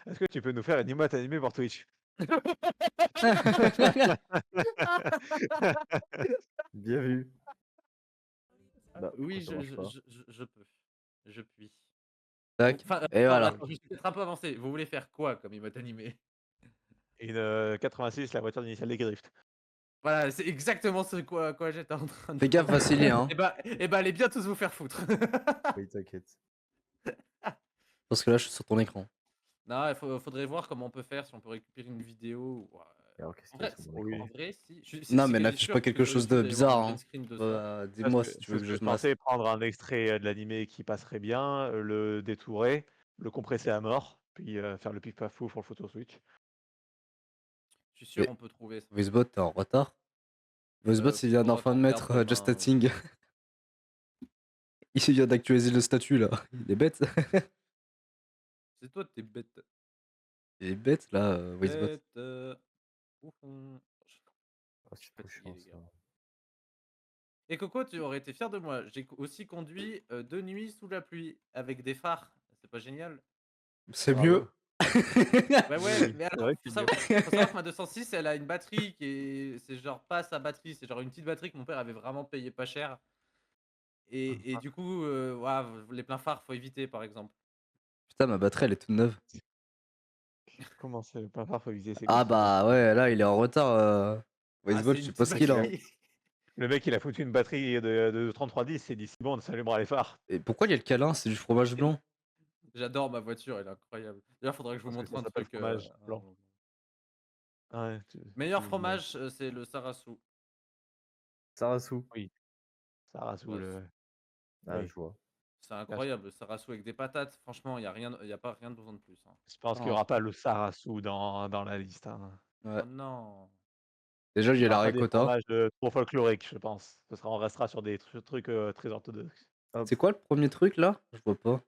Est-ce que tu peux nous faire une emote animée pour Twitch? Bien vu. Bah, pourquoi Oui, ça marche pas? je peux. Je puis. Tac, Enfin, et non, voilà. attends, je suis peut-être un peu avancé. Vous voulez faire quoi comme emote animé? Une 86, la voiture d'initiale des Grift. Voilà, c'est exactement ce à quoi j'étais en train de Fais gaffe, penser. Vassili, hein. Allez bien tous vous faire foutre. Oui, t'inquiète. Parce que là, je suis sur ton écran. Non, faudrait voir comment on peut faire, si on peut récupérer une vidéo ou Et alors, qu'est-ce en qu'il y a vrai sur mon Oui. écran? en vrai, si, Non, c'est mais que c'est n'affiche pas sûr que quelque sur chose YouTube, de il doit y avoir bizarre, un hein. green screen de ça. Dis-moi si tu C'est veux ce que que je je masse. pensais, prendre un extrait, de l'animé qui passerait bien, le détourer, le compresser à mort, puis, faire le pif paf fou pour le photo switch. Je suis sûr Mais on peut trouver ça. VoiceBot, t'es en retard. VoiceBot, il vient Faudra d'enfin de qu'on regarde mettre dans Just a un Thing. Il vient d'actualiser le statut là. Il est bête. c'est toi, tu es bête. Il est bête là, VoiceBot. Bête, bouffon. Ah, Je c'est suis trop fatigué chiant les ça. gars. Et Coco, tu aurais été fier de moi. J'ai aussi conduit, de nuit sous la pluie avec des phares. C'est pas génial? C'est Bravo. mieux. Bah ouais, Oui, mais c'est alors vrai que c'est mieux. faut savoir que ma 206, elle a une batterie qui est c'est genre pas sa batterie, c'est genre une petite batterie que mon père avait vraiment payé pas cher et du coup, ouah, les pleins phares, faut éviter, par exemple. Putain, ma batterie elle est toute neuve. Comment c'est pas grave, faut viser, c'est quoi Ah cette histoire? bah ouais, là il est en retard. Ah, VoiceBot, c'est je une sais pas petite ce qu'il a, hein. batterie. Le mec, il a foutu une batterie de 3310, il s'est dit: «C'est bon, on s'allumera les phares». Et pourquoi il y a le câlin? C'est du fromage blanc. J'adore ma voiture, elle est incroyable. D'ailleurs, faudrait que je vous Parce que montre ça un s'appelle truc, fromage un blanc. moment. Ouais, Meilleur mais fromage, c'est le Sarasu. Sarasu. oui, ça rasout Bah, le Ah, oui, je vois. c'est bien sûr. incroyable, le Sarasu avec des patates, franchement, il y a pas rien de besoin de plus, hein. Je pense qu'il y Non, aura pas le Sarasu dans la liste, hein. ouais. Oh non! Déjà, il Il y y a la aura pas des ricotta. fromages, trop folkloriques, je pense. On restera sur des trucs, très orthodoxes. Hop. C'est quoi le premier truc là? Je vois pas.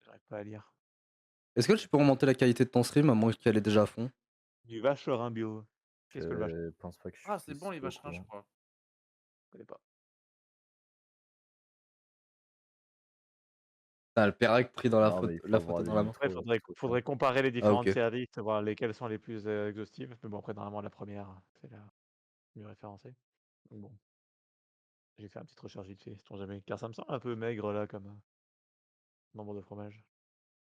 J'arrive pas à lire. Est-ce que tu peux remonter la qualité de ton stream à moins qu'elle est déjà à fond? Du vacherin bio. Qu'est-ce que le vacherin? Je pense pas que je Ah, c'est bon puisse les le vacherins, je trouver. crois. Je connais pas. Ah, le Perac pris dans la Non, mais photo, il faut la avoir photo des dans la main. Après, nitros, faudrait comparer les Ah différentes ok. séries, savoir lesquelles sont les plus, exhaustives. Mais bon, après, normalement, la première, c'est la mieux référencée. Donc bon, j'ai fait une petite recherche vite fait, sait-on jamais. Car ça me semble un peu maigre là comme, nombre de fromages.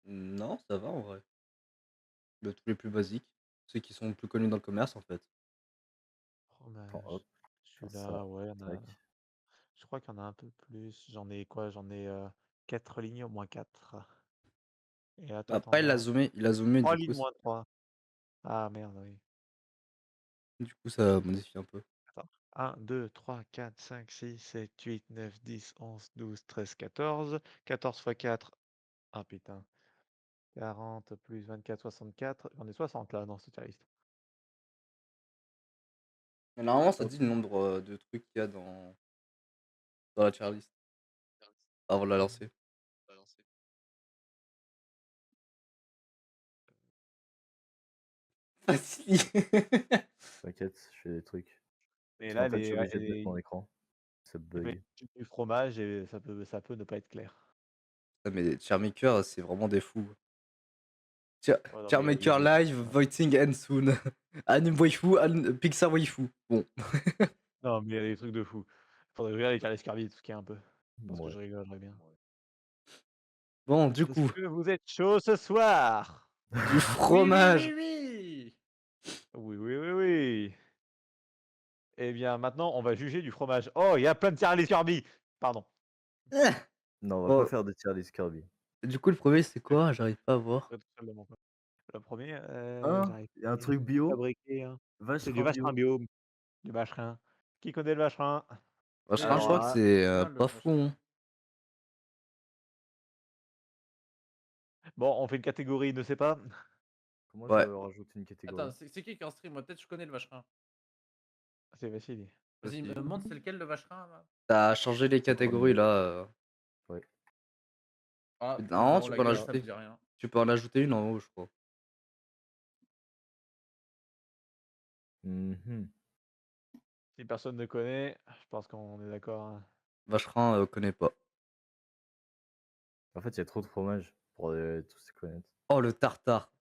Non, ça va en vrai. De tous les plus basiques. Ceux qui sont plus connus dans le commerce en fait. Attends, Fromage. hop, faire Celui-là, ça. ouais, Tac. je crois qu'il y en a un peu plus. J'en ai quoi? J'en ai, 4 lignes, au moins 4. Et là, toi, Après, t'en as il a zoomé, 3 du lignes coup, moins 3. Ah merde, oui. ça modifie un peu. Attends. 1, 2, 3, 4, 5, 6, 7, 8, 9, 10, 11, 12, 13, 14. 14 fois 4. Ah putain. 40 plus 24, 64. J'en ai 60 là dans cette liste. Mais normalement, ça Hop. dit le nombre de trucs qu'il y a dans la tier list avant de la lancer. Facile. T'inquiète, je fais des trucs. Mais Parce qu'en là, fait, je suis obligé de mettre mon écran. Ça bug. du fromage et ça peut ne pas être clair. Ah, mais Charmaker, c'est vraiment des fous. Ouais, non, mais Charmaker live, voting and soon. Anime waifu, Pixar waifu. Bon. non, mais il y a des trucs de fou. Faudrait que je regarde les Caris tout ce qui est un peu. Parce que Ouais. je rigolerais bien. Bon, du Est-ce coup, que vous êtes chaud ce soir? du Oui, oui, fromage. oui, oui! Oui, oui, oui, oui. Eh bien, maintenant, on va juger du fromage. Oh, il y a plein de tiers les Kirby. Pardon. Non, on va pas Bon, faire de tier list Kirby. du coup, le premier, c'est quoi? J'arrive pas à voir. Tout seul de mon côté. Le premier, Hein? j'arrive Il y a un pas à truc bio? fabriquer, hein. C'est du Vacherin vacherin bio. bio. Du vacherin. Qui connaît le vacherin? Vacherin, je Alors crois que là, c'est Bien le pas fou, vacherin. hein. bon, on fait une catégorie ne sait pas. Comment je Ouais. rajoute une Attends, catégorie? c'est qui en stream? Moi, peut-être je connais le vacherin. C'est facile. Vas-y, me montre c'est lequel le vacherin là? T'as changé les Le catégories premier. là. Ouais. Ah, Non, non, tu la peux en gueule, ça me ajouter. dit rien. Tu peux en ajouter une en haut, je crois. Mhm. Si personne ne connaît, je pense qu'on est d'accord, hein. Vacherin, connaît pas. En fait, il y a trop de fromage pour tous se connaître. Oh, le tartare.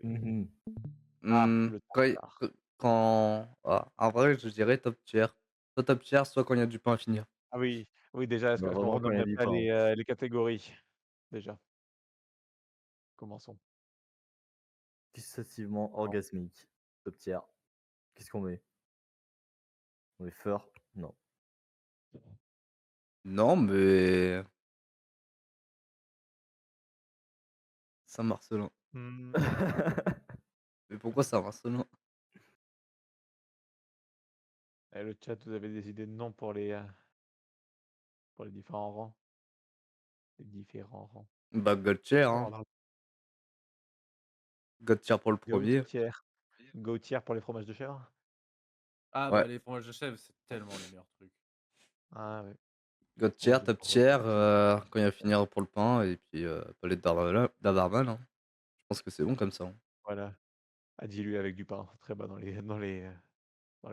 oui. Mmh. Ah, Mmh, le quand tartare. en vrai, je dirais top tier. Soit top tier, soit quand il y a du pain à finir. Ah oui, oui déjà, est-ce Bah, qu'on vraiment quand il y a renommerait du pas pain, hein. les catégories? Déjà, commençons. Gustativement Non. orgasmique, top tier. Qu'est-ce qu'on met? On met fur? Non. Non, mais Saint-Marcelin. Mmh, Mais pourquoi Saint-Marcelin? et le chat, vous avez des idées de noms pour les différents rangs? Les différents rangs. Bah, God tier, Oh hein. là, God tier pour le premier. Gautier. Gautier pour les fromages de chèvre? Ah bah Ouais. les fromages de chèvre, c'est tellement les meilleurs trucs. Ah ouais, God tier, fromage de top chèvre, tier, fromage de quand il y a à finir pour le pain et puis palette d'Abarban, hein. Je pense que c'est bon comme ça, hein. voilà, à diluer avec du pain, très bas dans les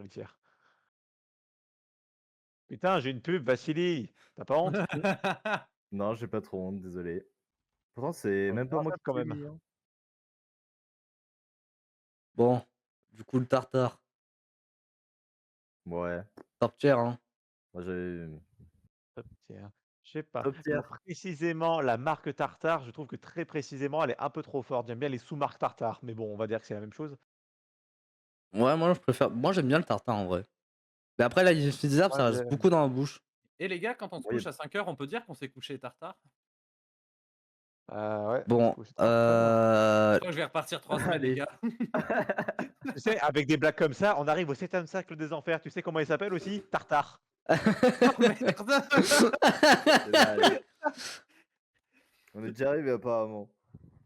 tiers. Putain, j'ai une pub, Vassili! Tu as pas honte? Non, j'ai pas trop honte, désolé. Pourtant, c'est On même est pas dans moi la qui quand t'ai même. mis, hein. Bon, du coup, le tartare, Ouais, top tier, hein. moi j'ai Top tier. Je sais pas. top tier. Moi, précisément, la marque Tartare, je trouve que très précisément, elle est un peu trop forte. J'aime bien les sous-marques Tartare, mais bon, on va dire que c'est la même chose. Ouais, moi, j'aime bien le tartare, en vrai. Mais après, là, il fait des herbes, Moi, ça reste j'aime beaucoup dans la bouche. Et les gars, quand on se Oui, couche à 5 h, on peut dire qu'on s'est couché tard? ouais, on se Bon, couche tard, totalement. Je crois que je vais repartir 3 semaines, les allez. gars. Tu sais, avec des blagues comme ça, on arrive au 7e cercle des enfers. Tu sais comment il s'appelle aussi? Tartare. Oh merde! Celle-là, allez. On est déjà arrivé apparemment.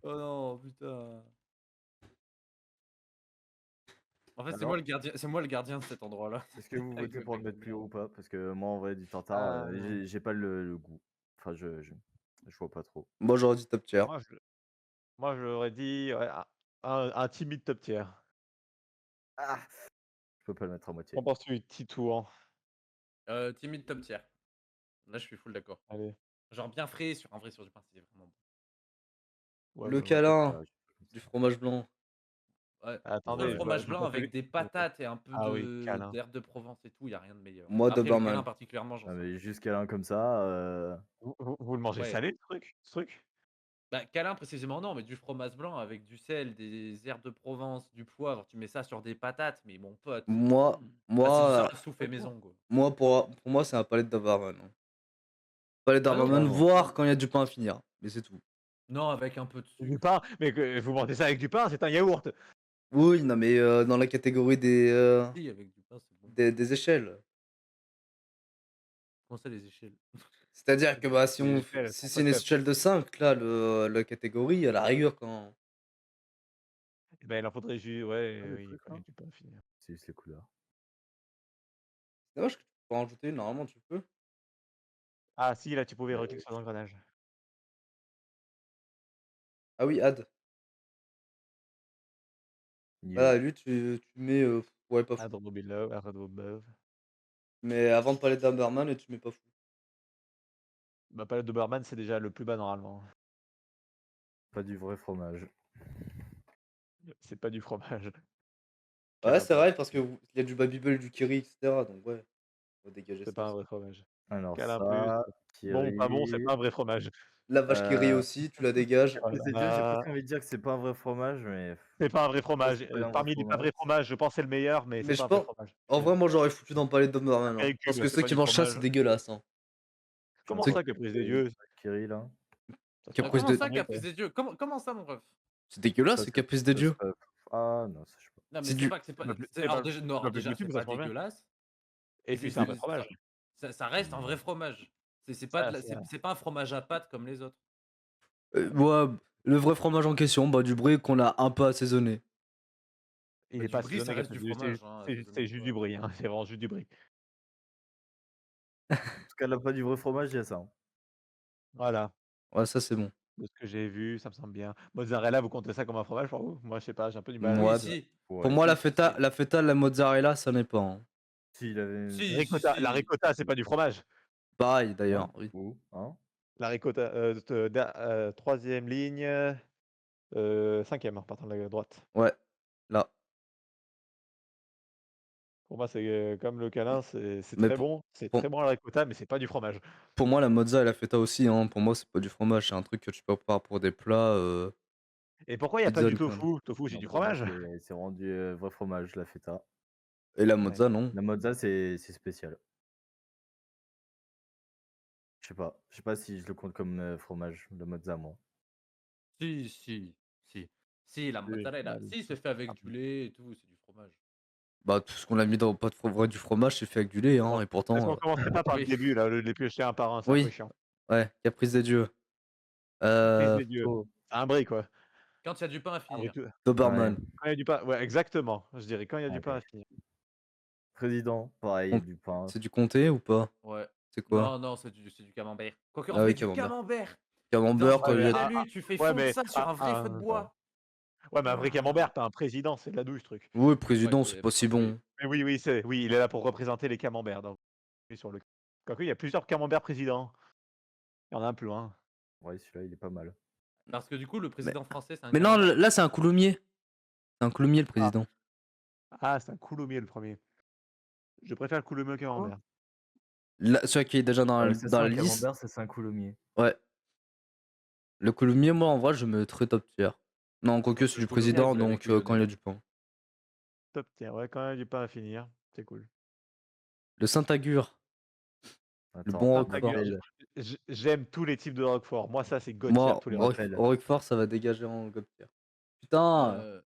Oh non, putain. En fait, Alors, c'est moi le gardien de cet endroit-là. est-ce que vous Avec votez mes pour le blagues de mettre plus haut merde. ou pas? Parce que moi, en vrai, du tartare, Euh, j'ai pas le goût. Enfin, je vois pas trop. moi, j'aurais dit top tier. moi, je, moi, je l'aurais dit ouais, un timide top tier. Ah! Je peux pas le mettre à moitié. Qu'en penses-tu, Titouan? Timide top tier. Là, je suis full d'accord. Allez, Genre bien frais sur un vrai sur du pain, c'est vraiment bon. ouais, Le moi, je sais câlin, pas. du fromage blanc. Ouais, vrai Attendez, fromage je blanc vois celui. avec des patates et un peu Ah oui, de câlin. d'herbes de Provence et tout, y a rien de meilleur. Moi, Après le câlin Doberman. particulièrement, j'en Ah, sais rien. mais jusqu'à là comme ça, Vous le mangez Ouais. salé, ce truc? Bah, câlin précisément non, mais du fromage blanc avec du sel, des herbes de Provence, du poivre, tu mets ça sur des patates, mais mon pote. Moi, Ah, c'est du moi, sarrasin fait maison, quoi. pour moi, c'est un palette Doberman, hein. Palette Ah non, Doberman, clairement. voire quand il y a du pain à finir. Mais c'est tout. non, avec un peu de Du sucre. pain? Mais que vous mangez ça avec du pain? C'est un yaourt! Oui, non, mais dans la catégorie Si, avec du pain, c'est bon. des échelles. Comment ça, les échelles? C'est-à-dire que bah, Les échelles, si pour c'est une peut-être. échelle de 5 là, la catégorie, à la rigueur, quand. Eh ben, il en faudrait juste Ah, ouais, le oui, truc quand il y là? a du pain à finir. C'est juste les couleurs. C'est dommage que tu peux en rajouter une, normalement, tu peux. Ah si, là, tu pouvais Ouais, recliquer sur l'engrenage. Ah oui, add. New. Ah, lui, tu mets. Ouais, pas fou. Add below, add above. Mais avant de parler de Doberman, et tu mets pas fou. Bah, palette de Doberman, c'est déjà le plus bas normalement. Pas du vrai fromage. C'est pas du fromage. Quelle Ouais, c'est impro. vrai, parce qu'il y a du Babybel, du Kiri, etc. Donc, ouais, on va dégager C'est ça pas un aussi. vrai fromage. Alors Quel plus. ça, Bon ou pas bon, c'est Kiri, pas un vrai fromage. La vache Kiri heu, aussi, tu la dégages. Caprice des dieux, j'ai Voilà. presque envie de dire que c'est pas un vrai fromage, mais C'est pas un vrai ouais, fromage. c'est pas un vrai Parmi les pas fromage. vrais fromages, je pense que c'est le meilleur, mais c'est Mais pas je un vrai pense. fromage. En vrai, moi, j'aurais foutu dans le palais de Doberman, hein. Parce Péricube, que c'est ceux pas qui du mangent ça, fromage. c'est dégueulasse, hein. Comment Ceux ça, Caprice des dieux? Kiri là, Ça se mange Caprice Comment pas, de. ça, tant mieux, quoi. caprice des dieux? Comment ça, mon ref? C'est dégueulasse, parce c'est que Caprice des dieux. ah non, ça je sais pas. Non, mais C'est c'est du. pas que c'est pas. C'est pas Non, c'est pas alors plus déjà, YouTube, c'est mais ça pas se mange bien. dégueulasse. Et puis c'est un vrai fromage. Ça reste un vrai fromage. C'est pas Ça, c'est c'est pas un fromage à pâte comme les autres. Ouais, le vrai fromage en question, bah, du brie qu'on a un peu assaisonné. il Bah, est du pas brie, ça assaisonné, reste du Caprice des dieux, fromage, hein, c'est assaisonné ou juste du pas. brie, hein, c'est vraiment juste du brie. En tout cas, là, pas du vrai fromage, il y a ça, hein. Voilà, Ouais, ça, c'est bon. de ce que j'ai vu, ça me semble bien. Mozzarella, vous comptez ça comme un fromage pour vous? Moi, je sais pas, j'ai un peu du mal Oui, Moi, avec, si. pour Ouais. moi, Si, si, si. la feta, la mozzarella, ça n'est pas, hein. S'il avait Si, si, ricotta. La si. ricotta, c'est pas du fromage. Pareil, hein? d'ailleurs, oui. Hein? La ricotta, 3e ligne, 5e en partant de la droite. Ouais, là. Pour moi, c'est, comme le câlin, c'est Mais très bon. C'est pour très bon à la ricotta, mais c'est pas du fromage. pour moi, la mozza et la feta aussi, hein. Pour moi, c'est pas du fromage, c'est un truc que tu prépares pour des plats, Et pourquoi il y a pas pizza, du nickel. tofu? Tofu, c'est Non, du pour moi, fromage? c'est vraiment du vrai fromage, la feta. Et la Ouais. mozza, non. La mozza, c'est spécial. Je sais pas si je le compte comme fromage, la mozza, moi. Si, si, si. Si, la Oui, mozzarella. bah, Si, c'est fait avec un du peu. lait et tout, c'est du fromage. Bah, tout ce qu'on a mis dans pas de vrai du fromage, c'est fait avec du lait, hein, Bon, et est-ce pourtant, qu'on commencerait pas par le Oui. début là, au lieu de les piocher un par un? C'est un peu oui, chiant. ouais, caprice des dieux. Caprice des dieux. Oh, C'est un brie quoi. Quand il y a du pain à Un brie finir. tout ouais. Doberman. quand il y a du pain ouais, exactement, je dirais quand il y a du pain à OK. finir. Président, pareil, On du pain. C'est du comté ou pas? Ouais. C'est quoi? Non, non, c'est du camembert. Quoique, en Ah fait, oui, du camembert. camembert! Putain, Camembert, j'aurais Ouais mais jamais lu, tu fais ouais fondre mais ça sur un vrai feu de bois. ouais mais un vrai Ah. camembert, tu as un président, c'est de la douille ce truc. oui, Ouais, président, c'est c'est pas si oui. bon. Mais oui, oui, oui, il est là pour représenter les camemberts donc oui sur le quoique il y a plusieurs camemberts présidents. Il y en a un plus loin. Ouais, celui-là, il est pas mal. Parce que du coup, le Mais président français, c'est un mais non, camembert? là, c'est un coulommiers. C'est un coulommiers, le Ah, président. c'est un coulommiers le premier. Je préfère le coulommiers au Quoi? camembert. Là, celui qui est déjà Ça, dans c'est la un liste, camembert, ça, c'est un coulommiers. ouais. Le coulommiers, moi, en vrai, je me mettrais top tier. Non, quoique, c'est Le du coulommiers, président, c'est les donc quand il y a couillonnés. du pain. Top tier, ouais, quand il y a du pain à finir, c'est cool. Le Saint-Agur, le Attends, bon je Saint-Agur, Roquefort. m'appelle. j'aime tous les types de roquefort. Moi ça c'est god tier, Moi, tous les roqueforts. M'appelle. Roquefort, ça va dégager en top tier. Putain, Heu,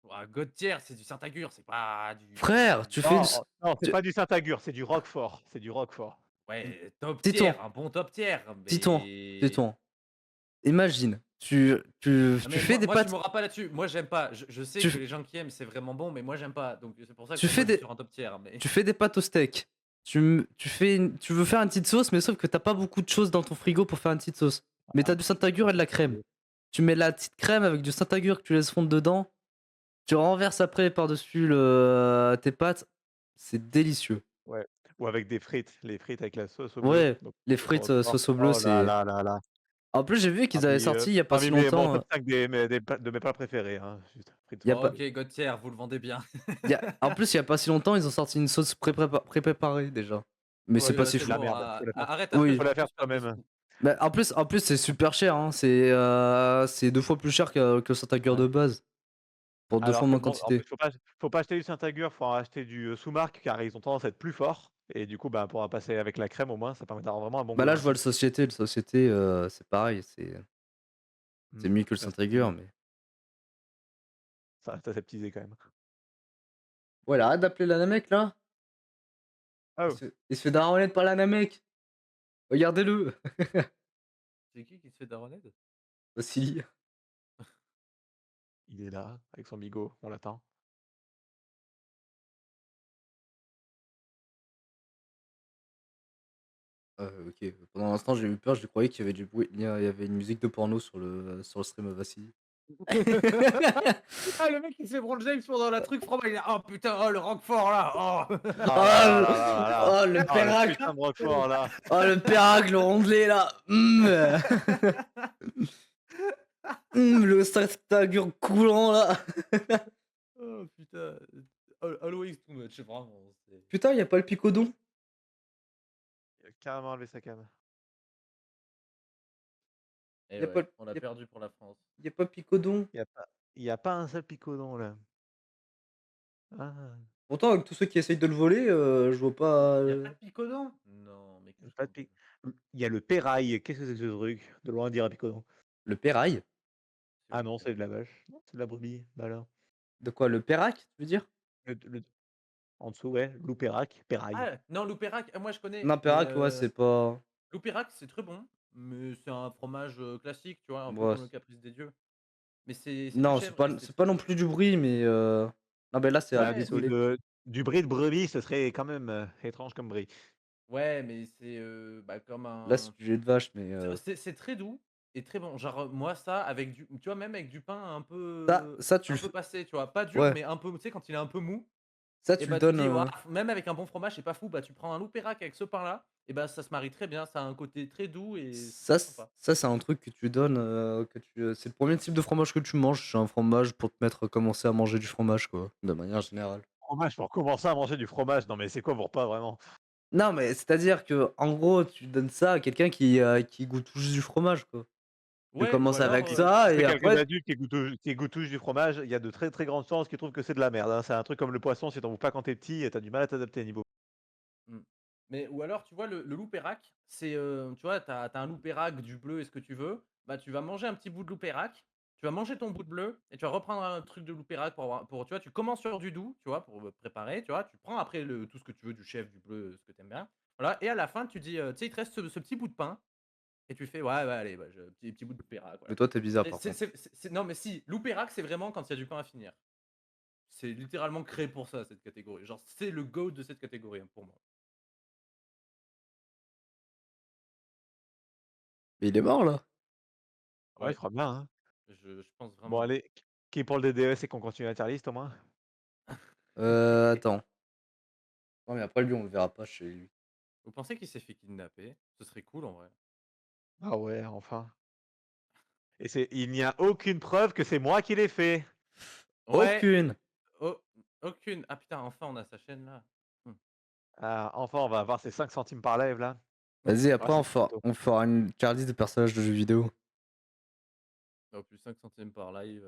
ouah, God-tier, c'est du Saint-Agur, c'est pas frère, du tu fais Non, une... non, c'est tu- pas du Saint-Agur, c'est du roquefort, c'est du roquefort. ouais, top tier, Tais-toi, un bon top tier, tais-toi, mais tais-toi. Imagine, tu mais fais des moi tu pâtes, m'auras pas là-dessus. Moi, j'aime pas. Je sais tu, que les gens qui aiment, c'est vraiment bon, mais moi, j'aime pas. Donc c'est pour ça que tu pour moi, fais je suis des, sur un top tier, mais tu fais des pâtes au steak. Tu veux faire une petite sauce, mais sauf que t'as pas beaucoup de choses dans ton frigo pour faire une petite sauce. Mais t'as du Saint-Agur et de la crème. Tu mets la petite crème avec du Saint-Agur que tu laisses fondre dedans. Tu renverses après par-dessus tes pâtes. C'est délicieux. Ouais. Ou avec des frites, les frites avec la sauce au bleu. Ouais, Donc les sauce frites roquefort. sauce au bleu, Oh là c'est. là là là. En plus, j'ai vu qu'ils avaient Parmi, sorti il y a pas si parmi mon longtemps. top 5 de mes plats préférés, hein, juste frites Il y a sauce pas, bleu. OK, God-tier, vous le vendez bien. En plus, il y a pas si longtemps, ils ont sorti une sauce pré-préparée déjà. Mais c'est Ouais, pas Ouais, si c'est c'est de la bon, merde, faut la faire. arrête après, Oui. je Faut veux la plus faire faire de toi-même. Mais en plus c'est super cher. Hein. C'est 2 fois plus cher que le Saint-Agur Ouais. de base. Pour 2 fois Alors que moins de bon, en plus, quantité. faut pas acheter du Saint-Agur, faut en acheter du, sous-marque car ils ont tendance à être plus forts et du coup, bah, pour passer avec la crème au moins, ça permet d'avoir vraiment un bon Bah goût là, dans je vois l'assiette. le société. Le société, c'est pareil. C'est mieux que le C'est aseptisé. Saint-Agur. Mais... Ça reste aseptisé quand même. Ouais, arrête d'appeler la Namek là. Oh! Il se fait daronner par la Namek. Regardez-le. C'est qui se fait daronner? Vassili. Il est là, avec son bigot, on l'attend. Ok. Pendant l'instant, j'ai eu peur. Je croyais qu'il y avait du bruit. Il y avait une musique de porno sur le stream Vassili. Ah, le mec, il se fait Bron James pendant la truc fromage, il est «Oh putain, oh le roquefort là, oh!» Oh Oh, là là là là là! oh, le Oh le Pérac. putain de roquefort là! Oh, le Pérac, le rondelet là. Le Saint-Agur coulant là. Oh putain, Halo X too much, vraiment, c'est Putain, y a pas le picodon. Il a carrément enlevé sa cam. et Y a pas, ouais, on l'a y a, perdu pour la France. y a pas picodon. Il y a pas un seul picodon là. Ah! Pourtant, avec tous ceux qui essayent de le voler, je vois pas. Il y a pas de picodon? Non, mais que Il y a je pas de raconte? pic il y a le pérail, qu'est-ce que c'est que ce truc? De loin dire un picodon. Le Pérail. C'est Ah où le non, c'est de la pérail? vache. Non, c'est de la brebis. Bah alors. De quoi? Le Pérac, tu veux dire? Le en dessous, ouais, loup pérac, pérail. Ah non, Loupérac, moi je connais, Non, mais Pérac, ouais, c'est pas. Loupérac, c'est très bon, mais c'est un fromage, classique, tu vois? Un peu Ouais, comme le caprice des dieux. Mais c'est du non, chèvre et c'est c'est pas très non bon. plus du bruit, mais. Non, ben là, c'est à Bah, Ouais, l'isolé. du bris de brebis, ce serait quand même, étrange comme bris. ouais, mais c'est, bah, comme Là, c'est un du lait de vache, mais. c'est très doux et très bon. Genre, moi ça avec du tu vois, même avec du pain Ça, tu un le peu fais. passé, tu vois? Pas dur, Ouais, mais un peu, tu sais, quand il est un peu mou, Ça, Et tu le bah tu donnes. dis, ouah, même avec un bon fromage, c'est pas fou, bah tu prends un Loupérac avec ce pain-là, et bah ça se marie très bien, ça a un côté très doux et c'est Ça, très sympa. c'est un truc que tu donnes. C'est le premier type de fromage que tu manges. C'est un fromage pour te mettre à commencer à manger du fromage, quoi, de manière générale. Fromage pour commencer à manger du fromage. Non, mais c'est quoi vos repas vraiment? Non, mais c'est-à-dire que, en gros, tu donnes ça à quelqu'un qui goûte tout juste du fromage, quoi. Tu Ouais, ou commences alors, avec ça C'est et quelqu'un après. d'adulte qui goûte tous du fromage, il y a de très, très grandes chances qu'il trouve que c'est de la merde, hein. C'est un truc comme le poisson, si tu en bouffes pas quand tu es petit, tu as du mal à t'adapter niveau. mmh. Mais ou alors, tu vois, le Loupérac, c'est, tu vois, tu as un Loupérac, du bleu et ce que tu veux, bah, tu vas manger un petit bout de Loupérac, tu vas manger ton bout de bleu et tu vas reprendre un truc de Loupérac pour tu vois, tu commences sur du doux, tu vois, pour, préparer, tu vois? Tu prends après tout ce que tu veux, du chèvre, du bleu, ce que tu aimes bien. Voilà, et à la fin, tu dis, tu sais, il te reste ce petit bout de pain et tu fais: «Ouais, ouais, allez, bah, je petit bout de Loupérac, Mais voilà». toi, t'es bizarre, par contre. Non, mais si, Loupérac, c'est vraiment quand il y a du pain à finir. C'est littéralement créé pour ça, cette catégorie. Genre, c'est le GOAT de cette catégorie, hein, pour moi. Mais il est mort, là. Ouais, il Ouais, fera bien, hein. je pense Bon vraiment. allez, qui est pour le DDS et qu'on continue la tier list au moins? Attends. Non, mais après, lui, on le verra pas chez lui. Vous pensez qu'il s'est fait kidnapper? Ce serait cool en vrai. Ah ouais, enfin. Et il n'y a aucune preuve que c'est moi qui l'ai fait. Ouais, Aucune. au aucune. Ah putain, enfin on a sa chaîne là. Mmh. Ah, enfin, on va avoir ces 5 centimes par live là. Vas-y, après, Grâce à cette photo. on fera une tier list de personnages de jeux vidéo. Oh, plus 5 centimes par live.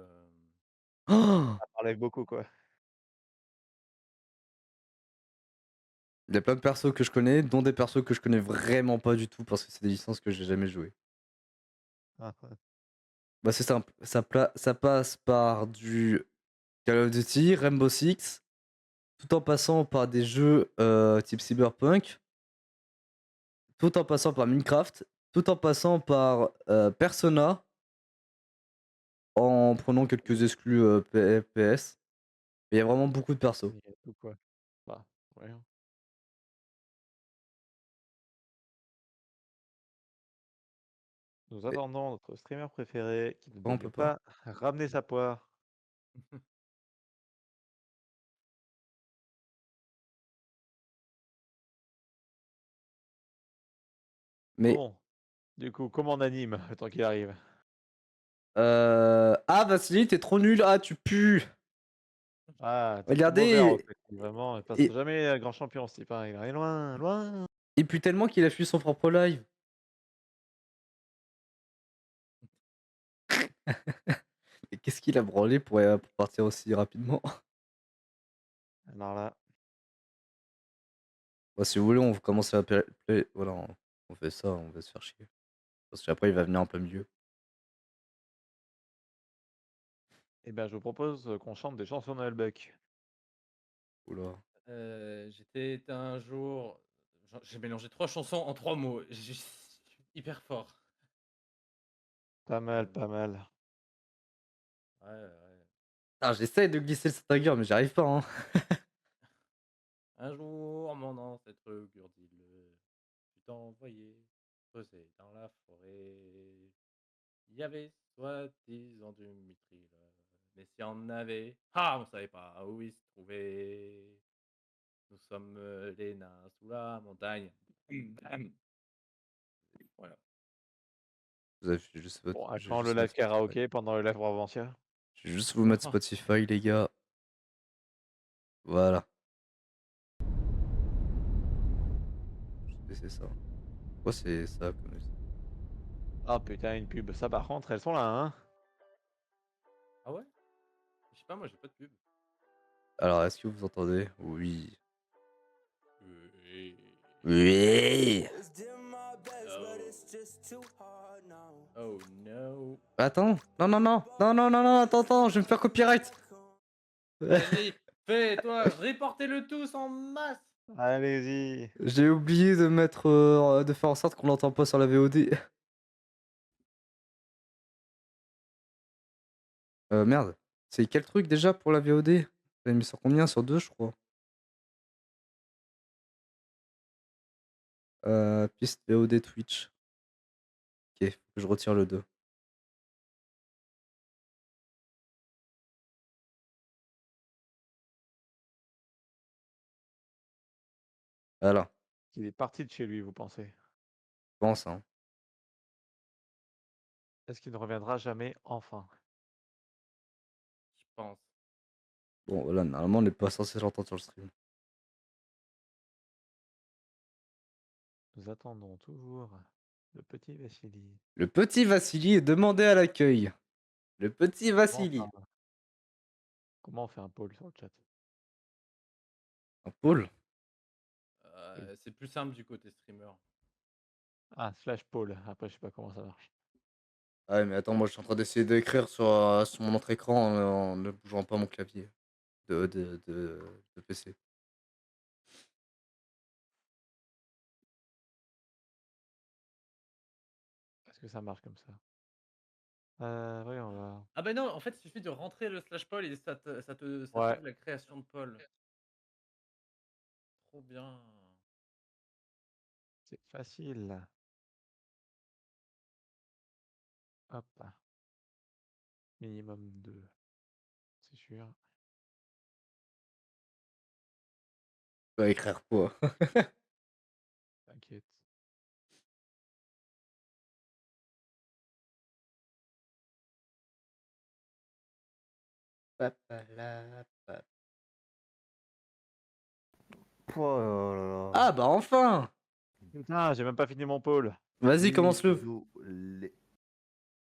Oh, Ça par live beaucoup quoi. il y a plein de persos que je connais, dont des persos que je connais vraiment pas du tout parce que c'est des licences que j'ai jamais joué. Ah, ouais. Bah, c'est simple. Ça passe par du Call of Duty, Rainbow Six, tout en passant par des jeux type Cyberpunk, tout en passant par Minecraft, tout en passant par Persona, en prenant quelques exclus PS. Il y a vraiment beaucoup de persos. Il y a tout quoi. Bah, ouais, hein. Nous Mais attendons notre streamer préféré qui ne pourquoi on baigne peut pas? pas ramener sa poire. Mais Bon, du coup, comment on anime le temps qu'il arrive? ah, Vassili, t'es trop nul. Ah, tu pues. Ah, t'es trop mauvais en Regardez, fait. Vraiment, il passera et- jamais grand champion ce type, hein. Il va aller loin, loin. il pue tellement qu'il a fui son propre live. Et qu'est-ce qu'il a branlé pour partir aussi rapidement? Alors là, Bah, si vous voulez, on commence à voilà, on fait ça, on va se faire chier. Parce qu'après, il va venir en plein milieu. eh ben, je vous propose qu'on chante des chansons de Noël Buck. Oula. J'étais un jour. J'ai mélangé 3 chansons en 3 mots. Je suis hyper fort. Pas mal, pas mal. Ouais, ouais. Ah, j'essaye de glisser le Saint-Agur, mais j'y arrive pas, hein. Un jour, mon ancêtre Gurdil fut envoyé creuser dans la forêt. Il y avait soi-disant du mithril, mais s'il y en avait, ah, on savait pas où il se trouvait. Nous sommes les nains sous la montagne. Voilà. Vous avez fait juste Bon, à je vais quand le juste live mettre Spotify. karaoké pendant le live Brabantia? Je vais juste vous mettre Spotify, les gars. Voilà. C'est ça. Pourquoi c'est ça comme musique? Ah putain, une pub. Ça par contre, elles sont là, hein. Ah ouais? Je sais pas, moi j'ai pas de pub. Alors, est-ce que vous entendez? Oui. Oui. Oui. Oh no. Attends. Non, non, non. Non, non, non, non. Attends, attends. Je vais me faire copyright. Vas-y, fais-toi, reportez-le tous en masse. Allez-y. J'ai oublié de mettre, de faire en sorte qu'on l'entend pas sur la VOD. Merde. C'est quel truc déjà pour la VOD? T'as mis sur combien? Sur 2, je crois. Piste VOD Twitch. Ok, faut que je retire le 2. Voilà, qu'il est parti de chez lui, vous pensez? je pense, hein. Est-ce qu'il ne reviendra jamais enfin? Je pense. Bon, voilà, normalement, on n'est pas censé l'entendre sur le stream. Nous attendons toujours le petit Vassili. Le petit Vassili est demandé à l'accueil. Le petit Comment Vassili. comment on fait un poll sur le chat? Un pôle. C'est plus simple du côté streamer. Ah, slash poll. Après, je sais pas comment ça marche. Ah ouais, mais attends, moi je suis en train d'essayer d'écrire sur mon autre écran en ne bougeant pas mon clavier de PC. Est-ce que ça marche comme ça? Voyons voir. Ah ben non, en fait, il suffit de rentrer le slash poll et ça Ouais. t'ouvre la création de poll. Trop bien. C'est facile. Hop. Minimum 2. C'est sûr. Tu vas écrire quoi? T'inquiète. Oh là là. Ah bah enfin! Putain, j'ai même pas fini mon pôle. Vas-y, commence-le. Désolé.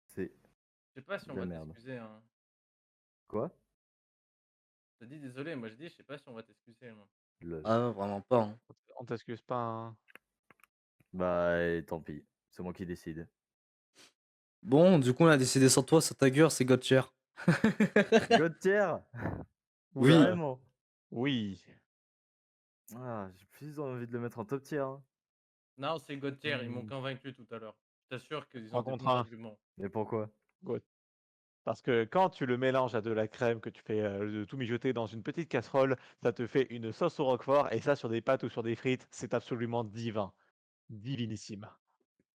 C'est Je sais pas si on de la va merde. t'excuser. Hein. Quoi? T'as dit désolé, moi j'ai dit je sais pas si on va t'excuser. Moi. Lol. Ah, vraiment pas. Hein. On t'excuse pas, hein. Bah, tant pis. C'est moi qui décide. Bon, du coup, on a décidé sans toi, sans ta gueule, c'est Godtier. Gauthier. Oui. Carrément. Oui. Ah, j'ai plus envie de le mettre en top tier. Hein. Non, c'est Gauthier, ils m'ont convaincu tout à l'heure. Je t'assure qu'ils ont 3 des contre bons 1. arguments. Mais pourquoi? Parce que quand tu le mélanges à de la crème, que tu fais tout mijoter dans une petite casserole, ça te fait une sauce au roquefort, et ça sur des pâtes ou sur des frites, c'est absolument divin. Divinissime.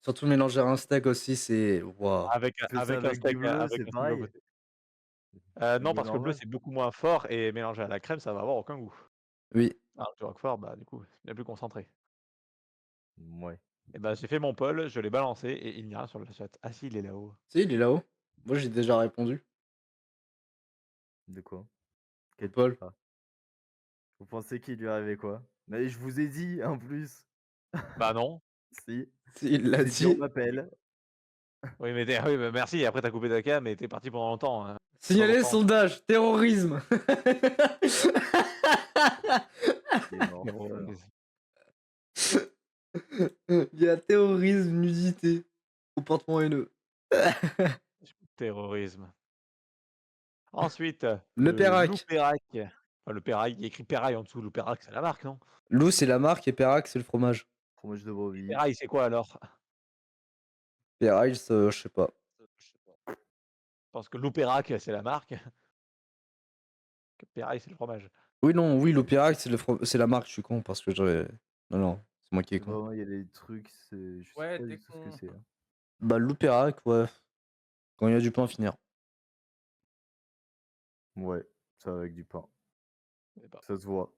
Surtout mélanger à un steak aussi, c'est. Waouh. Avec, Tu fais ça avec un avec du steak, bleu, avec c'est un steak à pareil? côté. Du Non, bleu parce que le bleu normal? c'est beaucoup moins fort, et mélangé à la crème, ça va avoir aucun goût. Oui. Alors que le roquefort, bah du coup, c'est bien plus concentré. Ouais. Et bah j'ai fait mon poll, je l'ai balancé, et il n'y a rien sur le chat. Ah si, il est là-haut. Si, il est là-haut. Moi, j'ai déjà répondu. De quoi? Au Quel... Paul. Ah. Vous pensez qu'il lui arrivait quoi? Mais je vous ai dit en plus. Bah non. Si. Si, il l'a C'est dit, on dit. m'appelle. Oui, mais oui, bah, merci, après t'as coupé ta cam et t'es parti pendant longtemps. Hein. Signaler Longtemps. sondage, terrorisme. Il est mort. Terrorisme. Il y a terrorisme, nudité, comportement haineux. Terrorisme. Ensuite, Le Perrac. Loupérac. Enfin, le Perrac, il y a écrit Perrail en dessous. Le Perrac, c'est la marque, non? Lou, c'est la marque et Perrac, c'est le fromage. Fromage de brebis. Perrail, c'est quoi alors? Perrail, je sais pas. Je pense que Loupérac, c'est la marque. Que Perrail, c'est le fromage. Oui, non, oui, l'Opérac, c'est la marque, je suis con parce que j'aurais. Non, non, c'est moi qui est con. Vraiment, il y a des trucs, je sais Ouais, pas t'es du tout ce que con. c'est. Hein. Bah, l'Opérac, ouais. Quand il y a du pain à finir. Ouais, ça avec du pain. Mais bah, Ça se voit.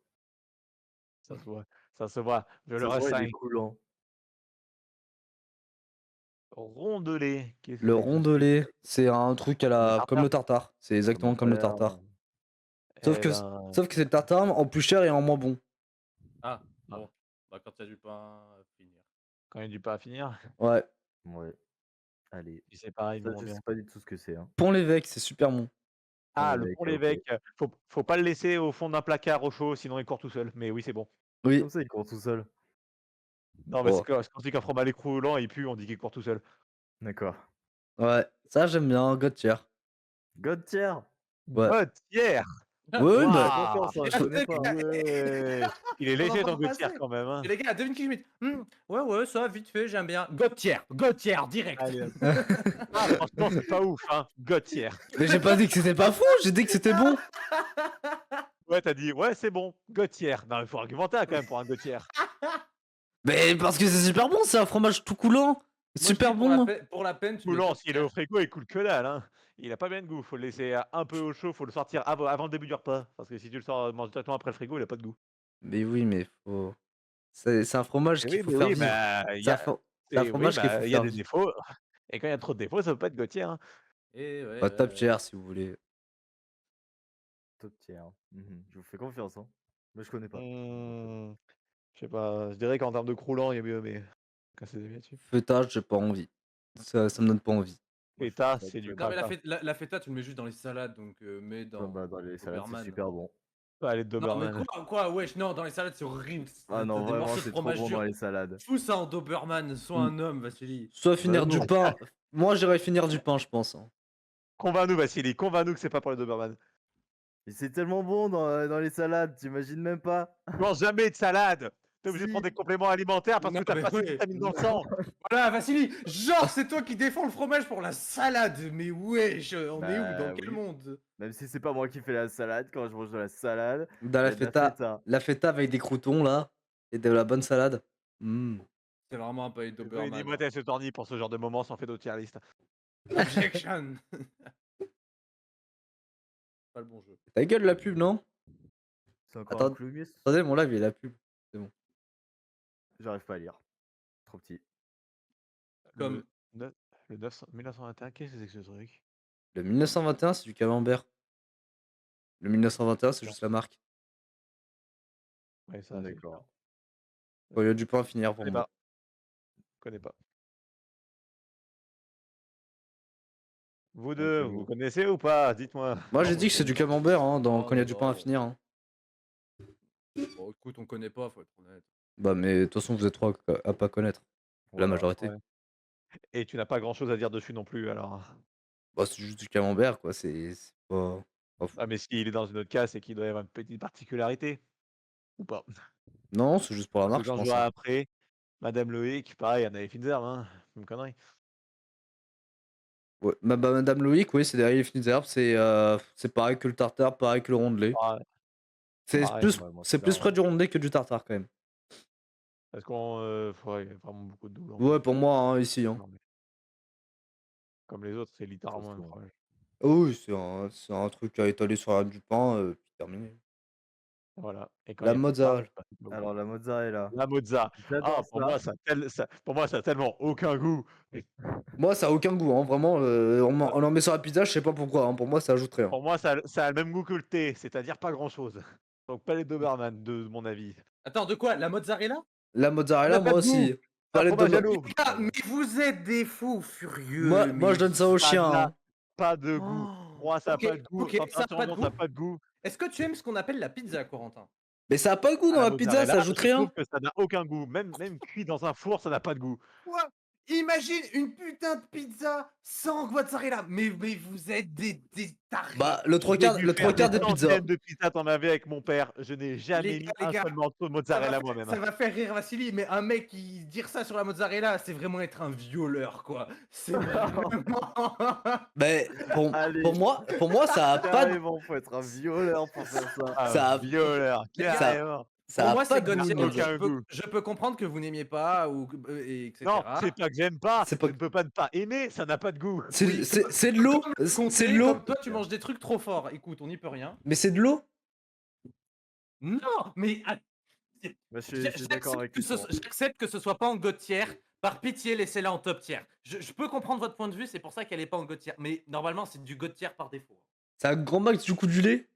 ça se voit. Ça se voit. Je Ça le se voit, il est ressens. coulant. Rondelet. Qu'est-ce que Le c'est que ça? rondelet, c'est un truc à la. Comme le tartare. tartare. C'est exactement comme le tartare. Sauf Eh que, ben, sauf que c'est le tartare en plus cher et en moins bon. Ah, bon. Bah, quand il y a du pain à finir. quand il y a du pain à finir, Ouais. Ouais. Allez. puis c'est pareil, Ça, moins je bien. sais pas du tout ce que c'est. Hein. Pont-l'Évêque, c'est super bon. Ah, le Pont-l'Évêque, pont ok. l'évêque. Faut pas le laisser au fond d'un placard au chaud, sinon il court tout seul. Mais oui, c'est bon. Oui. Comme ça, il court tout seul. Non, mais Oh. c'est quand on dit qu'un fromage est croulant et puis on dit qu'il court tout seul. D'accord. Ouais, ça j'aime bien, Godtier. God tier. Ouais. Gauthier. Ouais, bah. Attention, ça, je connais pas. Hein. Ouais. Il est On en léger parle ton pas Gauthier assez. quand même. Hein. Et les gars, devine qui je mets. Ouais, ça, vite fait, j'aime bien. Gauthier, direct. Allez, hop. Ah, franchement, c'est pas ouf, hein. Gauthier. Mais j'ai pas dit que c'était pas fou, j'ai dit que c'était bon. Ouais, t'as dit, ouais, c'est bon. Gauthier. Non, il faut argumenter quand même pour un Gauthier. Mais parce que c'est super bon, c'est un fromage tout coulant. Super bon. Pour la peine, tu mets Coulant, s'il est au Gauthier. frigo, il coule que dalle. Hein. Il a pas bien de goût. Faut le laisser un peu au chaud. Faut le sortir avant le début du repas. Parce que si tu le sors manger directement après le frigo, il a pas de goût. Mais oui, mais faut. C'est un fromage Et qu'il oui, faut mais faire oui, vivre. bah, il y C'est un, a fro- c'est un et oui, fromage qu'il faut bah, il y a faire des vivre. défauts et quand il y a trop de défauts, ça veut pas être God tier, hein. Et ouais, Bah, top ouais. tier si vous voulez. Top tier. Je vous fais confiance, hein. Mais je connais pas. Mmh, je sais pas, je dirais qu'en termes de croulant, il y a mieux, mais casser des là-dessus. Feta, j'ai pas envie. Ça me donne pas envie. Moi, je Feta, fais pas c'est du de Non, mais pain. la feta, tu le mets juste dans les salades, donc mets Ouais, bah, dans dans les salades, c'est Doberman. super bon. Allez, Non, mais Doberman. quoi, wesh, non, dans les salades, c'est horrible. Ah T'as non, des vraiment, morceaux de c'est trop fromage bon dans dur. les salades. Fous ça en Doberman, sois un homme, Vassili. Soit Bah finir du non. pain. Moi, j'irais finir du pain, je pense, hein. Convainc-nous, Vassili, convainc-nous que c'est pas pour les Doberman. Mais c'est tellement bon dans les salades, t'imagines même pas. Tu manges jamais de salade. T'es obligé de Si. prendre des compléments alimentaires parce Non, que t'as mais pas assez de ouais. vitamines dans le sang. Voilà, Vassili, genre, c'est toi qui défends le fromage pour la salade. Mais wesh, on est où? Dans Bah quel oui. monde? Même si c'est pas moi qui fais la salade, quand je mange de la salade, Dans il y la a de la feta, feta. la feta avec des croutons, là, et de la bonne salade. Mm. C'est vraiment un palais de Oui, Doberman. dis-moi, t'es ce torni pour ce genre de moment sans fait d'autres tier list. Objection. Pas le bon jeu. Ta gueule, la pub, non? C'est encore Attends, un Clumis. Attendez, mon live, il y a la pub. J'arrive pas à lire. Trop petit. Comme. Le 1921, qu'est-ce que c'est que ce truc? Le 1921, c'est du camembert. Le 1921, c'est juste la marque. Ouais, ça, c'est D'accord. Bon, il y a du pain à finir Je pour connais moi. pas. Je connais pas. Vous deux, Ok, vous bon. connaissez ou pas? Dites-moi. Moi, Non, j'ai moi, dit je que c'est du connais pas. camembert hein, Non, quand il y a mais du pain à bon. finir. Hein. Bon, écoute, on connaît pas, faut être honnête. Bah, mais de toute façon, vous êtes trois à pas connaître. La Voilà. majorité. Ouais. Et tu n'as pas grand-chose à dire dessus non plus, alors. Bah, c'est juste du camembert, quoi. C'est pas fou. Ah, mais s'il est dans une autre case, c'est qu'il doit y avoir une petite particularité. Ou pas. Non, c'est juste pour la Parce que marque, je quand je pense. vois Hein. après, Madame Loïc, pareil, elle avait fines herbes, hein. Une connerie. Ouais. Bah, Madame Loïc, oui, c'est derrière les fines herbes. C'est pareil que le tartare, pareil que le rondelet. Ouais, C'est pareil. plus, Ouais, moi, c'est c'est plus près pareil. du rondelet que du tartare, quand même. Parce qu'on. Ouais, il y a vraiment beaucoup de doublons. Ouais, pour moi, hein, ici. Hein. Non, mais comme les autres, c'est littéralement un Surtout, hein. fromage. Oh oui, c'est un truc à étaler sur du pain, puis terminé. Voilà. Et quand il La y a plus de pain, mozzarella. bah, c'est pas bon. Alors, la mozzarella. La mozza. Ah, J'adore pour ça. moi, pour moi, ça a tellement aucun goût. Moi, ça a aucun goût, hein, vraiment. On en met sur la pizza, je sais pas pourquoi. Hein, pour moi, ça ajoute rien. Pour moi, ça a le même goût que le thé, c'est-à-dire pas grand-chose. Donc pas les Doberman, de mon avis. Attends, de quoi? La mozzarella? La Ça mozzarella, n'a pas moi de goût. aussi. C'est un Palette de fromage à mo- l'eau. Ah, mais vous êtes des fous furieux, moi, mais je donne ça au Ça chien. n'a Hein. pas de goût. Pour Oh. moi, ça n'a Ok, pas de goût. ok, ça n'a pas de Température, ça n'a goût. pas de goût. Est-ce que tu aimes ce qu'on appelle la pizza, Corentin? Mais ça a pas de goût À dans la la pizza, ça mozzarella, ajoute je trouve rien. que ça n'a aucun goût. Même cuit dans un four, ça n'a pas de goût. Quoi? Imagine une putain de pizza sans mozzarella. Mais vous êtes des tarés. Bah, le trois J'ai quarts, dû le trois faire quarts des des pizzas. centaines de pizzas dans ma vie avec mon père. Je n'ai jamais mis Les un gars, seul morceau de ça mozzarella va, moi-même. ça va faire rire Vassili, mais un mec qui dire ça sur la mozzarella, c'est vraiment être un violeur, quoi. C'est vraiment. Mais Allez. pour moi, ça a pas de, Carrément, faut être un violeur pour faire ça. ça Un a, violeur, Les gars, carrément. ça Pour a moi, pas c'est de God goût. tier. n'a le jeu. aucun goût. Je peux comprendre que vous n'aimiez pas, etc. Non, c'est pas que j'aime pas, C'est pas- je ne peux pas ne pas aimer, ça n'a pas de goût. Oui, C'est de l'eau. Comme le C'est comté, de l'eau. comme toi, tu manges des trucs trop forts. Écoute, on n'y peut rien. Mais c'est de l'eau. Non, mais Bah, je suis d'accord avec toi. j'accepte que ce soit pas en God tier. Par pitié, laissez-la en top tier. Je peux comprendre votre point de vue, c'est pour ça qu'elle est pas en God tier. Mais normalement, c'est du God tier par défaut. C'est un grand max du coup du lait.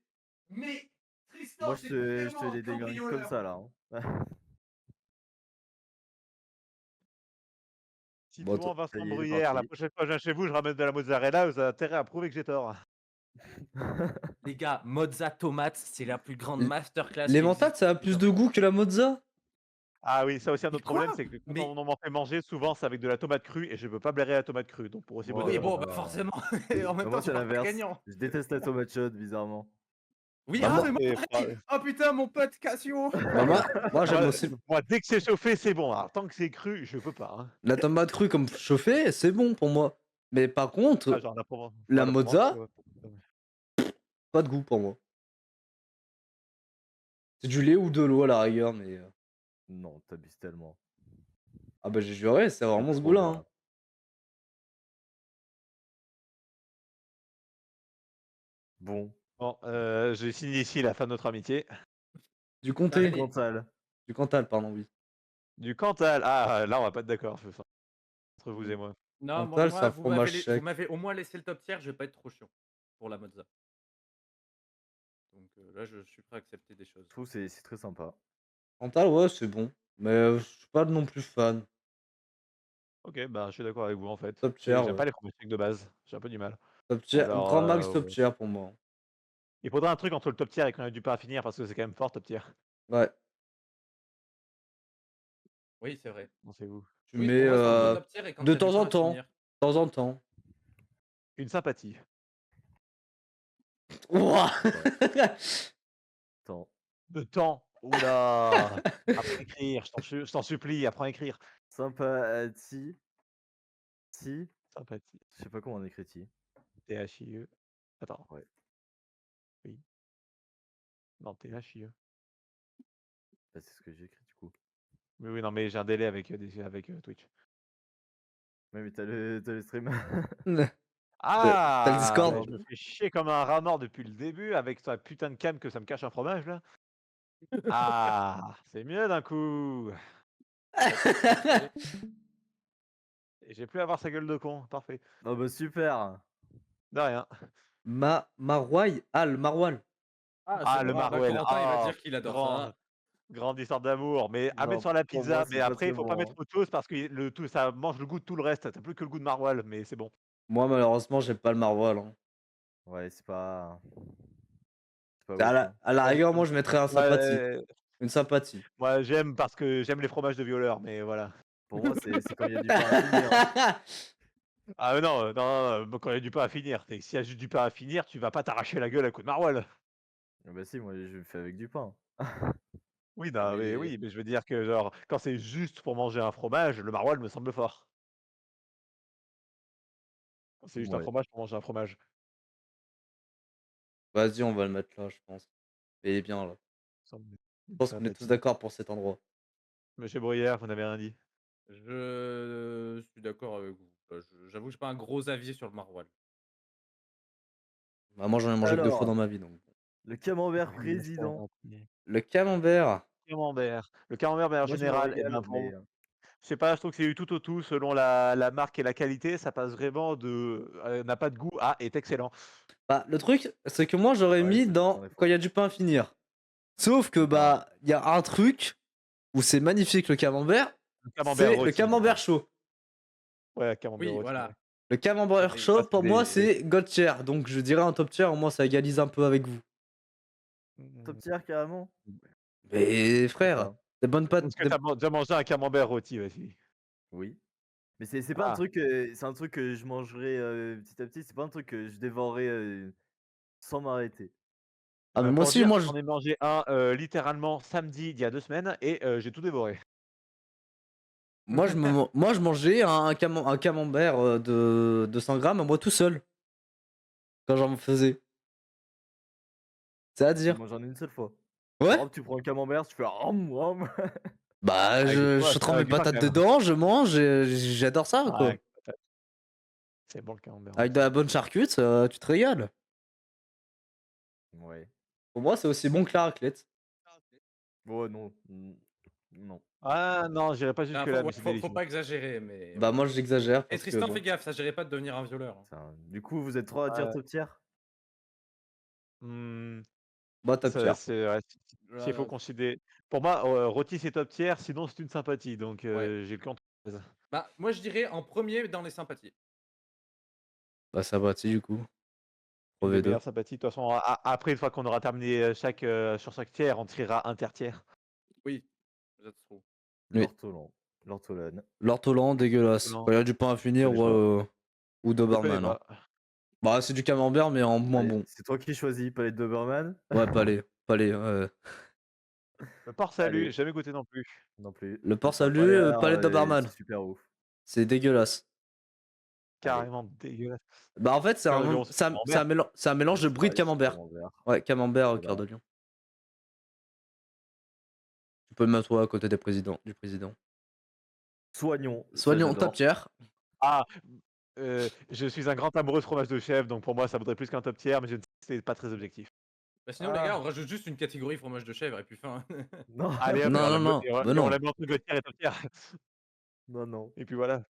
Mais Tristan, Moi, c'est je vraiment te un les déglingue comme cambrioleur. ça, là. Hein. Si Bon, tout le monde va ça y est, il est s'embrouillère, la parti. prochaine fois que je viens chez vous, je ramène de la mozzarella, vous avez intérêt à prouver que j'ai tort. Les gars, mozza tomate, c'est la plus grande masterclass. Les qui mentades, existe. ça a plus de goût que la mozza. Ah oui, ça aussi un Mais autre problème, quoi? c'est que quand Mais- on m'en fait manger, souvent c'est avec de la tomate crue et je peux pas blairer la tomate crue. Donc pour aussi Oh vous Oui, dire. là bon, là. bah forcément. Et en même Bah, temps, moi, tu c'est pars pas l'inverse. gagnant. Je déteste la tomate chaude, bizarrement. Oui, Bah, ah, moi- mais moi, Et pareil. Oh putain, mon pote Cassio. Bah, moi j'aime moi, aussi. moi, dès que c'est chauffé, c'est bon. Alors, tant que c'est cru, je peux pas. Hein. La tomate crue comme chauffée, c'est bon pour moi. Mais par Ah, contre, genre la Provence. la Ouais, la Provence, mozza, ouais. pas de goût pour moi. C'est du lait ou de l'eau à la rigueur, mais. Non, t'abuses tellement. Ah bah j'ai juré, c'est vraiment ce Trop goût-là. bien. Hein. Bon, Bon, je signe ici la fin de notre amitié. Du comté. Allez. Cantal. Du Cantal, pardon, oui. Du Cantal. Ah, là, on va pas être d'accord, entre vous et moi. Non, Cantal, c'est un vous fromage vous sec. m'avez au moins laissé le top tier, je vais pas être trop chiant pour la mozza. Donc là, je suis prêt à accepter des choses. Je trouve que c'est très sympa. Cantal, ouais, c'est bon. Mais je suis pas non plus fan. Ok, bah, je suis d'accord avec vous, en fait. Top tier, J'aime ouais. pas les fromages secs de base. J'ai un peu du mal. Top tier, Alors, grand max top tier pour moi. il faudrait un truc entre le top tier et qu'on a du pain à finir parce que c'est quand même fort, top tier. Ouais. Oui, c'est vrai. Non, c'est vous. Tu Oui, pour mets moi, c'est entre top tier et quand il de y a du temps pain en à temps. finir. De temps en temps. Une sympathie. Ouah. Attends. De temps. Oula. Apprends à écrire, je t'en supplie, apprends à écrire. Sympathie. Si. Sympathie. Je sais pas comment on écrit ti. T-H-I-E. Attends. Ouais. Oui. Non, T-H-I-E. Bah, c'est ce que j'ai écrit du coup. Mais oui, non, mais j'ai un délai avec, Twitch. Ouais, mais t'as le stream. T'as le Ah, Discord. mais je me fais chier comme un rat mort depuis le début avec ta putain de cam que ça me cache un fromage là. Ah, c'est mieux d'un coup. Et j'ai plus à avoir sa gueule de con, parfait. Oh bah super. De rien. Marouaille. Ah, le maroual. Ah, Ah, c'est le bon. Bah, Marwell. Corentin, il va Ah, dire qu'il adore grand, ça. grande histoire d'amour. Mais à mettre Non, sur la pour moi pizza. Mais c'est pas après, très il faut pas bon. mettre autre chose parce que tout ça mange le goût de tout le reste. T'as plus que le goût de Marwell, mais c'est bon. Moi, malheureusement, j'aime pas le maroual. Hein. Ouais, c'est pas. C'est pas À ouf. Hein. la Ouais, rigueur, moi, je mettrais un sympathie. ouais, Une sympathie. moi, j'aime parce que j'aime les fromages de violeurs, mais voilà. Pour moi, c'est quand il y a du pain à finir. Hein. Ah mais non, non, non, quand il y a du pain à finir. S'il y a juste du pain à finir, tu vas pas t'arracher la gueule à coup de Marwell. Ah bah si, moi je le fais avec du pain. Oui, non, mais Mais oui, mais je veux dire que genre, quand c'est juste pour manger un fromage, le Marwell me semble fort. Quand c'est juste un Ouais. fromage pour manger un fromage. Vas-y, on va le mettre là, je pense. Il est bien là. Ça me semble Je une pense qu'on est tous sympathie. d'accord pour cet endroit. Monsieur Bruyère, vous n'avez rien dit. je suis d'accord avec vous. J'avoue, j'ai pas un gros avis sur le maroilles. Bah, moi, j'en ai mangé que 2 fois dans Alors, ma vie. Donc. le camembert Oui, la président. sympathie. Le camembert. Camembert. Le camembert, mais en Moi je me général, eh régale, ben mais. je sais pas, je trouve que c'est du tout au tout selon la marque et la qualité, ça passe vraiment de n'a pas de goût à est excellent. Bah, le truc, c'est que moi, j'aurais Ouais, mis c'est dans totalement quand faux. il y a du pain à finir. Sauf que, C'est pareil. bah, il y a un truc où c'est magnifique le camembert. Le camembert C'est le rôti. camembert chaud. Ouais, le camembert Oui, rôti. voilà. Ouais. Le camembert Oui. chaud, Ça, c'est pour moi, des. c'est God tier. Donc, je dirais un top tier. Au moins, ça égalise un peu avec vous. Top tier carrément. Mais Je sais frère, pas. des bonnes pâtes. Est-ce que t'as déjà mangé un camembert rôti aussi? Oui. Mais c'est pas un Ah, truc. C'est un truc que je mangerai petit à petit. C'est pas un truc que je dévorerai sans m'arrêter. Ah, mais moi pour aussi, dire, moi, j'en ai mangé un littéralement samedi il y a 2 semaines et j'ai tout dévoré. moi, je mangeais un camembert de 100 grammes, moi tout seul, quand j'en faisais. C'est à Tu dire. manges en une seule fois. Ouais? Genre, hop, tu prends le camembert, tu fais ram. Bah, Avec du je fromage, trempe mes avec du pain patates quand même. dedans, je mange, et j'adore ça, quoi. Ouais, peut-être. C'est bon le camembert Avec de rôti. la bonne charcute, tu te régales. Ouais. Pour moi, c'est aussi bon que la raclette. Ouais, non. Non. Ah non, j'irai pas Ah, jusque-là, mais ouais, c'est faut délicieux. pas exagérer, mais Bah, ouais. moi, j'exagère Et parce que, Tristan, fais bon. gaffe, ça s'agirait pas de devenir un violeur. Hein. Du coup, vous êtes 3 à dire Ouais. top tier? Mmh, Bah, top tier. c'est ouais, s'il faut considérer pour moi, rôti c'est top tier, sinon c'est une sympathie, donc Ouais. j'ai le cul entre les mains. Bah, moi, je dirais en premier dans les sympathies. Bah, ça va, du coup. Une des 3v2. meilleures sympathies. De toute façon, après, une fois qu'on aura terminé sur chaque tiers, on tirera inter-tiers. Oui, ça se trouve. Oui. L'ortolane. L'ortolan, dégueulasse. Non, Quand il y a du pain à finir, connais pas. ou Je connais Doberman. Hein. pas. Bah, c'est du camembert, mais en moins Allez, bon. c'est toi qui choisis, palette Doberman? Ouais, palais. Palais. Le porc salut, Allez, j'ai jamais goûté non plus. non plus. Le Mais porc ça a pas salut, l'air palais Doberman. super ouf. C'est dégueulasse. Allez, Carrément dégueulasse. Bah, en fait, c'est Cœur de un, lion, c'est du camembert. c'est un mélange de brie de pareil, c'est camembert. camembert. Ouais, camembert au cœur Voilà. de lion. Tu peux le mettre à côté du président. Soignons, ça Soignons top j'adore. tier. Ah, je suis un grand amoureux de fromage de chèvre, donc pour moi, ça vaudrait plus qu'un top tiers, mais je ne sais c'est pas très objectif. Bah, sinon, les gars, Ah. on rajoute juste une catégorie fromage de chèvre et puis fin. Non, Allez hop, Non, et on la non, met non, et on bah et on non. la met entre Gauthier et Top Tier. non, non. Et puis voilà.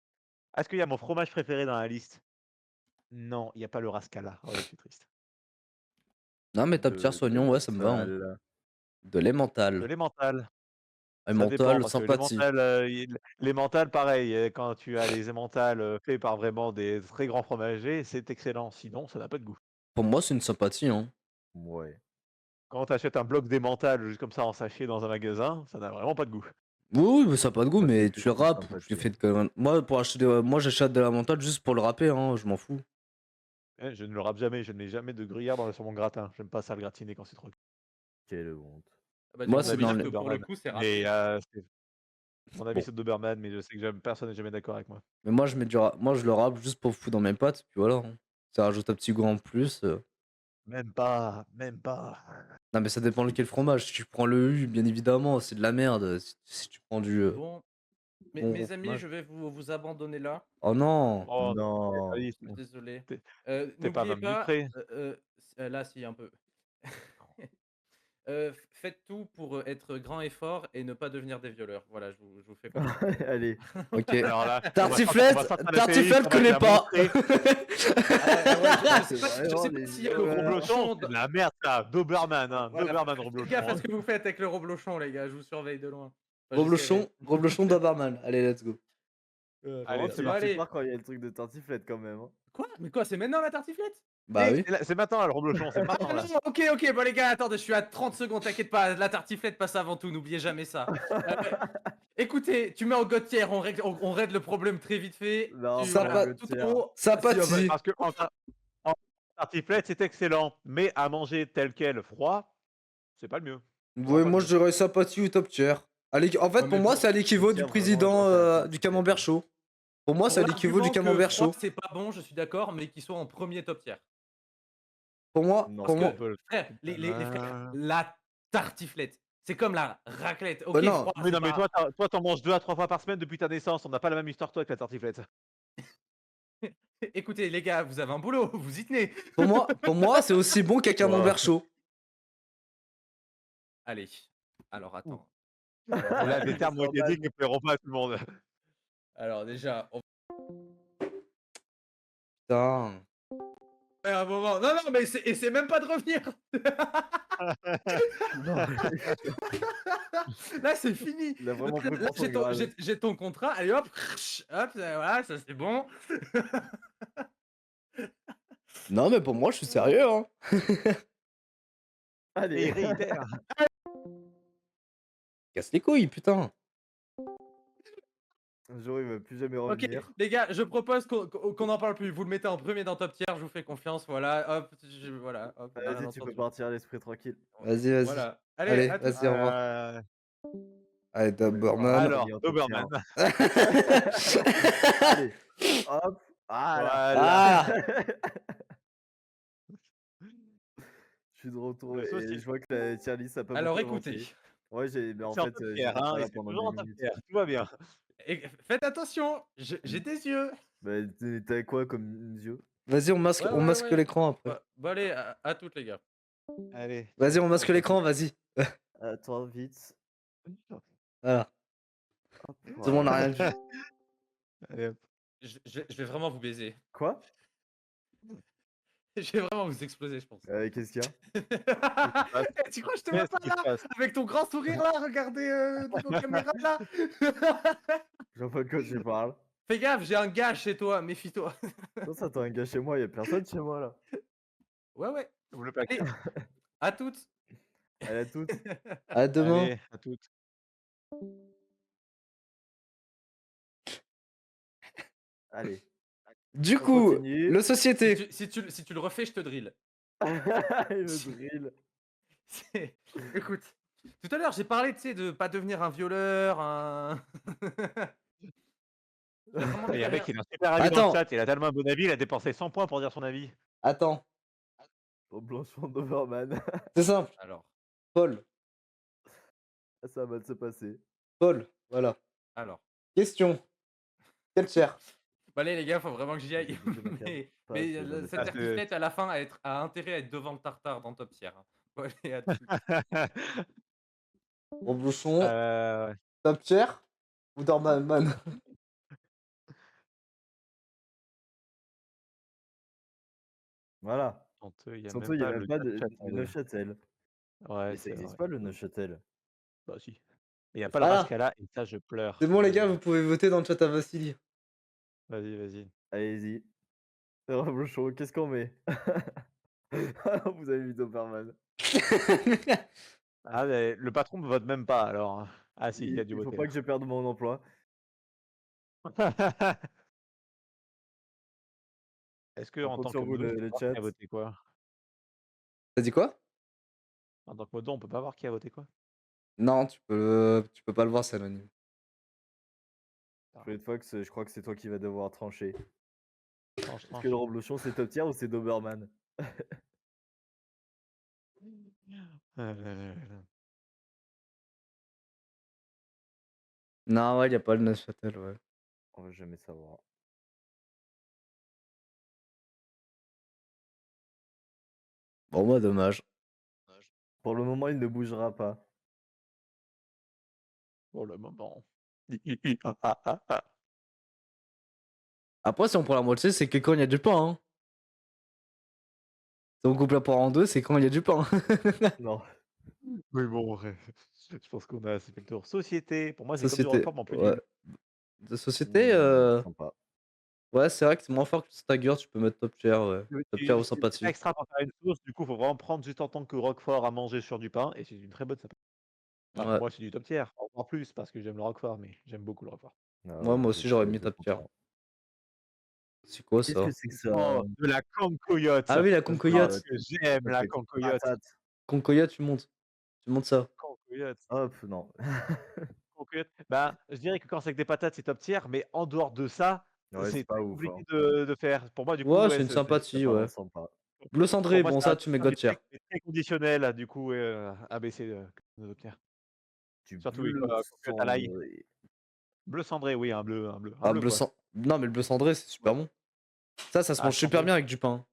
Est-ce qu'il y a mon fromage préféré dans la liste? Non, il y a pas le Rascala. Oh, je suis triste. Non, mais top tier De soignon, ouais, ça me va. Hein. l'emmental. De De l'emmental. l'emmental. Ça dépend Emmental, parce que sympathie. l'emmental, l'emmental pareil, quand tu as les emmentales, faits par vraiment des très grands fromagers, c'est excellent. Sinon, ça n'a pas de goût. Pour moi, c'est une sympathie. Hein. Ouais. Quand tu achètes un bloc d'emmental juste comme ça en sachet dans un magasin, ça n'a vraiment pas de goût. Oui, oui, mais ça n'a pas de goût, Moi, mais c'est tu le une râpes. Tu sympathie, le fais hein. Moi, pour acheter moi, j'achète de l'emmental juste pour le râper. Hein, je m'en fous. Je ne le râpe jamais, je ne mets jamais de gruyère sur mon gratin. J'aime pas ça le gratiner quand c'est trop. Quelle honte. Bah, du Moi, coup, on c'est peut dans dire les. que pour le Doberman. coup, c'est Mais râpé. mon avis Bon. c'est Doberman, mais je sais que personne n'est jamais d'accord avec moi. Mais moi, moi, je le râpe juste pour foutre dans mes pâtes. Puis voilà. Hein. Ça rajoute un petit goût en plus. Même pas, même pas. Non, mais ça dépend lequel fromage. Si tu prends le U, bien évidemment, c'est de la merde. Si tu prends du Bon, bon mes amis, fromage. je vais vous abandonner là. Oh non! Oh, Non. Je suis désolé. t'es pas un N'oubliez homme du pas, pré. là, si, un peu. Faites tout pour être grand et fort et ne pas devenir des violeurs. Voilà, je vous fais confiance. Allez. Ok. Alors là, Tartiflette, Tartiflette connais pas. Je sais pas Vraiment s'il y a les le violeurs. Reblochon, reblochon. c'est de la merde ça. Doberman, hein. Voilà, Doberman faites reblochon. gaffe à Hein. ce que vous faites avec le reblochon, les gars. Je vous surveille de loin. Enfin, Reblochon, Reblochon Doberman. Allez, let's go. Par Allez, contre, c'est tu bon, me fais allez. peur quand il y a le truc de tartiflette quand même. Hein. Quoi? Mais quoi, c'est maintenant la tartiflette? Bah oui. C'est maintenant là, le reblochon, c'est maintenant là. Non, ok, bon les gars, attendez, je suis à 30 secondes, t'inquiète pas, la tartiflette passe avant tout, n'oubliez jamais ça. Écoutez, tu mets en Gauthier, on règle le problème très vite fait. Non, Tu- Ça voilà, va- tout Gauthier. en haut. Sympathie. Parce que en tartiflette, c'est excellent, mais à manger tel quel froid, c'est pas le mieux. Ouais, pas moi mieux. je dirais sympathie ou top tier. En fait, Ouais, pour mais moi, pour- c'est à l'équivalent du Top tier, président vraiment, je pense à la du tartiflette, camembert hein. chaud. Pour moi, c'est à l'équivalent du L'argument que camembert froid, chaud. c'est pas bon, je suis d'accord, mais qu'il soit en premier top tier. Pour moi, Non. pour Parce moi. que, frère, les frères, Ah. la tartiflette, c'est comme la raclette. Ok, Bah non. froid, Oui, c'est non, mais pas- toi, t'en manges 2 à 3 fois par semaine depuis ta naissance. On n'a pas la même histoire, toi, avec la tartiflette. Écoutez, les gars, vous avez un boulot, vous y tenez. Pour moi, c'est aussi bon qu'un camembert chaud. Allez, alors attends. Là, des termes ont été dits qui ne plairont pas à tout le monde. Alors déjà, on Putain. fait un moment. Non, mais c'est même pas de revenir. Là, c'est fini. Il a vraiment pris Là, pour son grade. j'ai ton contrat. Allez, hop, hop, voilà, ça c'est bon. Non, mais pour moi, je suis sérieux. Hein. Et Allez. il réitère. Casse les couilles, putain. Un jour, il va plus jamais Ok, revenir. les gars, je propose qu'on n'en parle plus. Vous le mettez en premier dans top tier, je vous fais confiance. Voilà, hop, voilà. Hop, on a rien Vas-y, tu peux entendu. partir l'esprit tranquille. Vas-y. Voilà. Allez, Allez, à tout. vas-y, au revoir. Euh, Allez, Doberman. Alors, Premier en top Doberman. Allez, hop. Voilà. Voilà. Ah. Je suis de retour Le et saucisse. je vois que la tier list a pas Alors beaucoup écoutez, avancé. Ouais, mais en C'est en fait, top j'étais tier, pas hein, et là c'est pendant toujours en 10 top minutes. tier. Tout va bien. faites attention, j'ai des yeux. Bah, t'as quoi comme yeux? Vas-y, on masque, Ouais, on ouais, masque ouais. l'écran après. Bon, allez, à toutes les gars. Allez. Vas-y, on masque l'écran, vas-y. Attends, vite. Voilà. Hop, Tout le monde n'a voilà. rien vu. Allez, hop. Je vais vraiment vous baiser. Quoi? Je vais vraiment vous exploser, je pense. Qu'est-ce qu'il y a? Tu crois que je te vois Qu'est-ce pas qui se là? passe? Avec ton grand sourire là, regardez devant caméra là. Je vois pas de quoi tu parles. Fais gaffe, j'ai un gars chez toi, méfie-toi. Non, ça, t'as un gars chez moi, y'a personne chez moi là. Ouais. Ouvre le paquet. Allez, à toutes. Elle a toutes. À demain. Allez, à toutes. Allez. Du On coup, continue. le société. Si tu le refais, je te drill. Il me drill. Écoute, tout à l'heure j'ai parlé, tu sais, de pas devenir un violeur, un. Il y a un mec qui est un super avis dans Attends. le chat, il a tellement un bon avis, il a dépensé 100 points pour dire son avis. Attends, Au blanchiment d'Overman. c'est simple. Alors, Paul, Ça va mal se passer. Paul, voilà. alors. Question. Quelle chair? Bah allez les gars, faut vraiment que j'y aille. Je me calme. mais Pas mais assez, cette Parce que- tartiflette à la fin a intérêt à être devant le tartare dans top tier. Hein. Allez, à toutes. Reblochon, Ouais. top tier ou Dorman? Voilà. Honteux, il y a Surtout, même il y a pas même le pas de Neuchâtel. Neuchâtel. Ouais, Mais ça c'est vrai. existe pas le Neuchâtel. Bah si. Mais il y a pas le Voilà, Rascala et ça je pleure. c'est bon les gars, vous pouvez voter dans le chat à Vassili. Vas-y, vas-y. Allez-y. Reblochon, qu'est-ce qu'on met? Ah non, vous avez mis Doberman. Ah mais le patron ne vote même pas alors, hein. Ah si, il a dû Il faut voter pas là. que je perde mon emploi. Est-ce que On en compte tant sur que vous, modon, je peux le voir chat. qui a voté quoi? T'as dit quoi? En tant que modon, on peut pas voir qui a voté quoi? Non, tu peux pas le voir, c'est anonyme. Ah, Fred Fox, je crois que c'est toi qui vas devoir trancher. tranche, Est-ce que le tranche. Reblochon, c'est top tier ou c'est Doberman? Ah là là là là. Non, ouais, y a pas le Neuchâtel, ouais. On va jamais savoir. Bon, bah, dommage. Pour le moment, il ne bougera pas. Pour le moment. Après, si on prend la moitié, c'est que quand il y a du pain, hein. Si on coupe la poire en deux, c'est quand il y a du pain. Non. Oui bon, je pense qu'on a assez fait le tour. Société, pour moi c'est comme du Société, Roquefort mais en plus ouais. nul. De société, Sympa. ouais, c'est vrai que c'est moins fort que Stagger, tu peux mettre top tier, ouais. Top tier ou C'est pas sympathie. extra pour faire une sauce, du coup faut vraiment prendre juste en tant que Roquefort à manger sur du pain et c'est une très bonne sympathie. Enfin, pour Ouais. moi c'est du top tier, encore plus parce que j'aime le Roquefort, mais j'aime beaucoup le Roquefort. Ah Moi, ouais, moi je aussi, j'aurais sais, mis je top tier. comprends. C'est quoi Qu'est-ce que ça? c'est que ça? Oh, de la concoyote! Ah oui, la Ça, Oh, concoyote. que j'aime ça la fait concoyote! patate. Concoyote, tu montes. Tu montes ça. Concoyote, Hop, non. concoyote. Bah, je dirais que quand c'est avec des patates, c'est top tier, mais en dehors de ça, Ouais, c'est c'est pas très ouf, compliqué hein. de faire. Pour moi, du coup, Ouais, ouais, c'est une C'est sympathie, vraiment ouais. sympa. Bleu pour cendré, moi, bon, c'est un ça, tu top mets tier, God tier. mais très conditionnel, du coup, ABC, nos top tier. Du Surtout, oui, bleu concoyote à l'ail. cendré. Bleu cendré, oui, un Ah, bleu, quoi. Non, mais le bleu cendré, c'est Ouais. super bon. Ça se Ah, mange super cendré. bien avec du pain.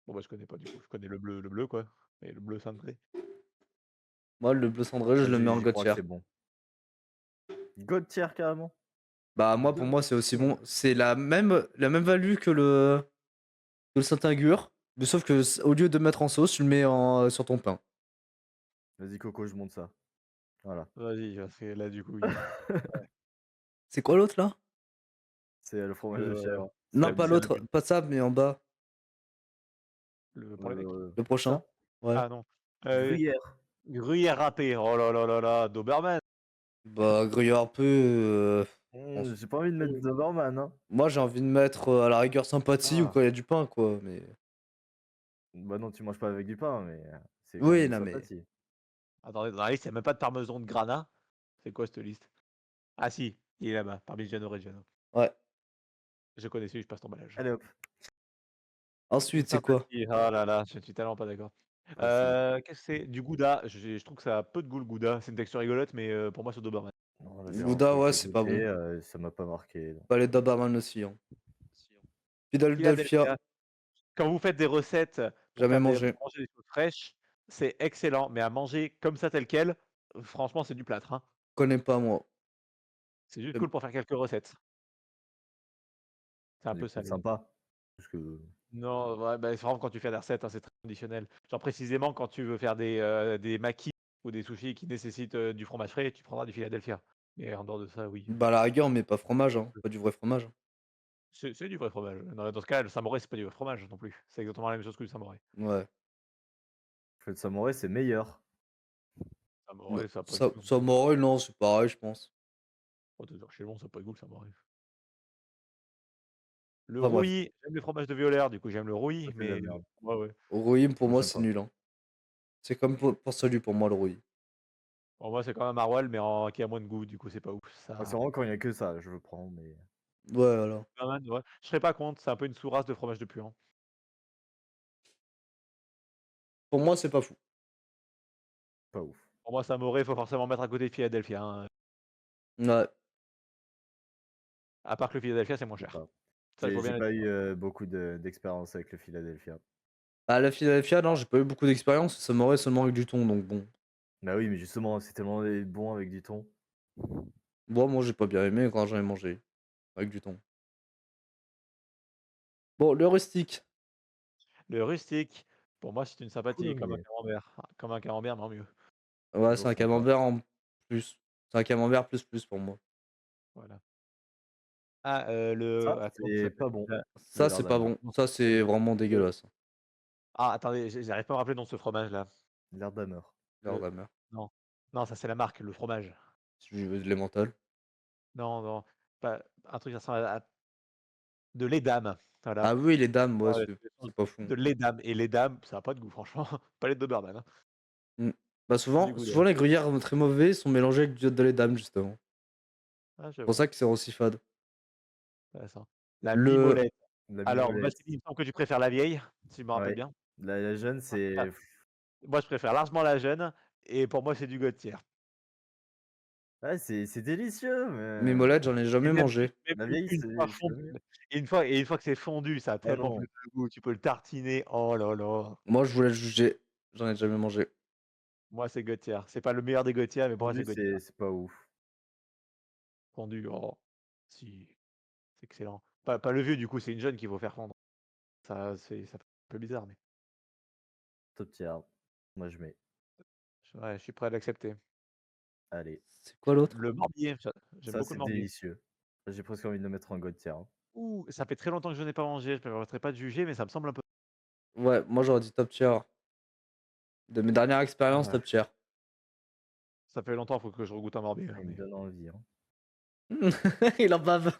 Bon, bah, je connais pas, du coup. Je connais le bleu, quoi. Mais le bleu cendré. Moi, le bleu cendré, je Ah, le mets en j'y God crois que tier. c'est bon. God tier, carrément. Bah, moi, pour moi, c'est aussi bon. C'est la même value que le Saint-Agur. Mais sauf que, au lieu de mettre en sauce, tu le mets sur ton pain. Vas-y, Coco, je monte ça. Voilà. Vas-y, parce que là, du coup, oui. C'est quoi l'autre, là? C'est le fromage de Le chèvre. C'est Non, la pas c'est misère. l'autre. Pas ça, mais en bas. pour l'évêque? Le prochain. Ça, Ouais. Ah non. gruyère. Gruyère râpée. Oh là là là là, Doberman. Bah, gruyère un peu. J'ai pas envie de mettre Doberman, hein. Moi, j'ai envie de mettre à la rigueur sympathie ou Ah. quand il y a du pain, quoi. Mais. Bah non, tu manges pas avec du pain, mais c'est quand Oui, même non, mais. sympathie. Attendez, dans la liste, il y a même pas de parmesan de grana. C'est quoi cette liste? Ah si, il est là-bas, Parmigiano Reggiano. Ouais. Je connais celui, je passe ton emballage. Allez hop. Une Ensuite, c'est quoi? sympathie. Oh là là, je suis tellement pas d'accord. Aussi. Qu'est-ce que c'est? Du gouda. Je trouve que ça a peu de goût le gouda. C'est une texture rigolote, mais pour moi, c'est Doberman. Non, la dernière Gouda, fois que ouais, j'ai c'est pas goûté, bon. ça m'a pas marqué. Donc. Pas les Doberman aussi, hein. Philadelphia, Philadelphia. Quand vous faites des recettes pour jamais faire mangé. pour manger des choses fraîches, c'est excellent. Mais à manger comme ça, tel quel, franchement, c'est du plâtre, hein. Connais pas, moi. C'est juste J'aime- cool pour faire quelques recettes. C'est un Du peu coup, salé. sympa. Parce que Non, ouais, bah, c'est vraiment quand tu fais des recettes, hein, c'est très conditionnel. Genre précisément quand tu veux faire des makis ou des sushis qui nécessitent du fromage frais, tu prendras du Philadelphia. Mais en dehors de ça, oui. Bah, à la rigueur, mais pas fromage, hein. Pas du vrai fromage. C'est du vrai fromage. Dans ce cas, le samouraï, c'est pas du vrai fromage non plus. C'est exactement la même chose que le samouraï. Ouais. le samouraï, c'est meilleur. Samouraï, ça a pas de Ça, goût. ça m'aurait, non, c'est pareil, je pense. Oh, t'es chez bon, ça a pas de goût le samouraï. Le Enfin, bref. rouilly, j'aime les fromages de violeur, du coup j'aime le rouilli, Ça, c'est de la mais merde. ouais, ouais. Au rouillis, pour Moi, moi, j'aime c'est pas. nul, hein. C'est comme pour celui, pour moi, le rouillis. Bon, moi, c'est quand même Arwal, mais qui a moins de goût, du coup, c'est pas ouf. Ah, c'est Ça. vraiment quand il y a que ça, je le prends, mais Ouais, voilà. Ouais. Je serais pas contre, c'est un peu une sous-race de fromage de puant. Pour moi, c'est pas fou. pas ouf. Pour moi, Samouraï, faut forcément mettre à côté de Philadelphia, hein. Ouais. À part que le Philadelphia, c'est moins Je sais cher. pas. Ça, il faut J'ai bien le pas dire. eu beaucoup d'expérience avec le Philadelphia. Ah, la Philadelphia, non, j'ai pas eu beaucoup d'expérience, ça m'aurait seulement avec du thon, donc bon. Bah oui, mais justement, c'est tellement bon avec du thon. Moi, j'ai pas bien aimé quand j'en ai mangé avec du thon. Bon, le rustique. Le rustique, pour moi, c'est une Cool, sympathie, comme un mais camembert. Ah, comme un camembert, mais en mieux. Ouais, c'est toujours un sympa. camembert en plus. C'est un camembert plus pour moi. Voilà. Ah, Ça, comment ça c'est s'appelle pas bon, déjà? le Ça, c'est pas lardonnau. bon. Comment ça Ça, s'appelle? c'est vraiment dégueulasse. Ah, attendez, j'arrive pas à me rappeler le nom de ce fromage-là. Lardonnau. L'heure Le de la mer. non, non, ça c'est la marque, le fromage. Si je veux de l'emmental. Non, non, pas un truc qui ressemble à de l'Edam, voilà. Ah oui, les dames, ouais, Ah ouais, c'est pas fou. de l'Edam et l'Edam, ça a pas de goût franchement, pas les Doberman, hein. Mm. Bah Du souvent, goût souvent les gruyères très mauvais sont mélangés avec du de les dames, justement. ah je C'est pour vois, ça qu'ils sont aussi fades. intéressant. La Le... mimolette. La Alors moi, mimolette. il me semble que tu préfères la vieille, si je me rappelle Ouais. bien. La jeune, Ah, c'est moi je préfère largement la jeune et pour moi c'est du god tier. ouais, c'est délicieux, Mes mais molettes, j'en ai Et jamais mangé. même la vieille, une fois c'est pas fondu mieux. et une fois que c'est fondu, ça a Oh tellement plus non, de goût, tu peux le tartiner, oh là là. Moi, je voulais le juger. J'en ai jamais mangé. Moi c'est god tier. C'est pas le meilleur des god tier, mais pour moi c'est fondu, god tier. c'est pas ouf. Fondu, oh, si, c'est excellent. Pas le vieux du coup, c'est une jeune qu'il faut faire fondre. Ça fait un peu bizarre, mais Top tier. Moi, je mets. ouais, je suis prêt à l'accepter. Allez, C'est quoi l'autre? Le morbier, j'aime ça, beaucoup le c'est morbier. délicieux. J'ai presque envie de le mettre en god tier, hein. Ouh, ça fait très longtemps que je n'ai pas mangé, je ne me permettrai pas de juger, mais ça me semble un peu Ouais, moi j'aurais dit top tier. De mes dernières expériences, ouais, top tier. ça fait longtemps, faut que je regoute un morbier, là, Il me mais donne envie, hein. Il en bave.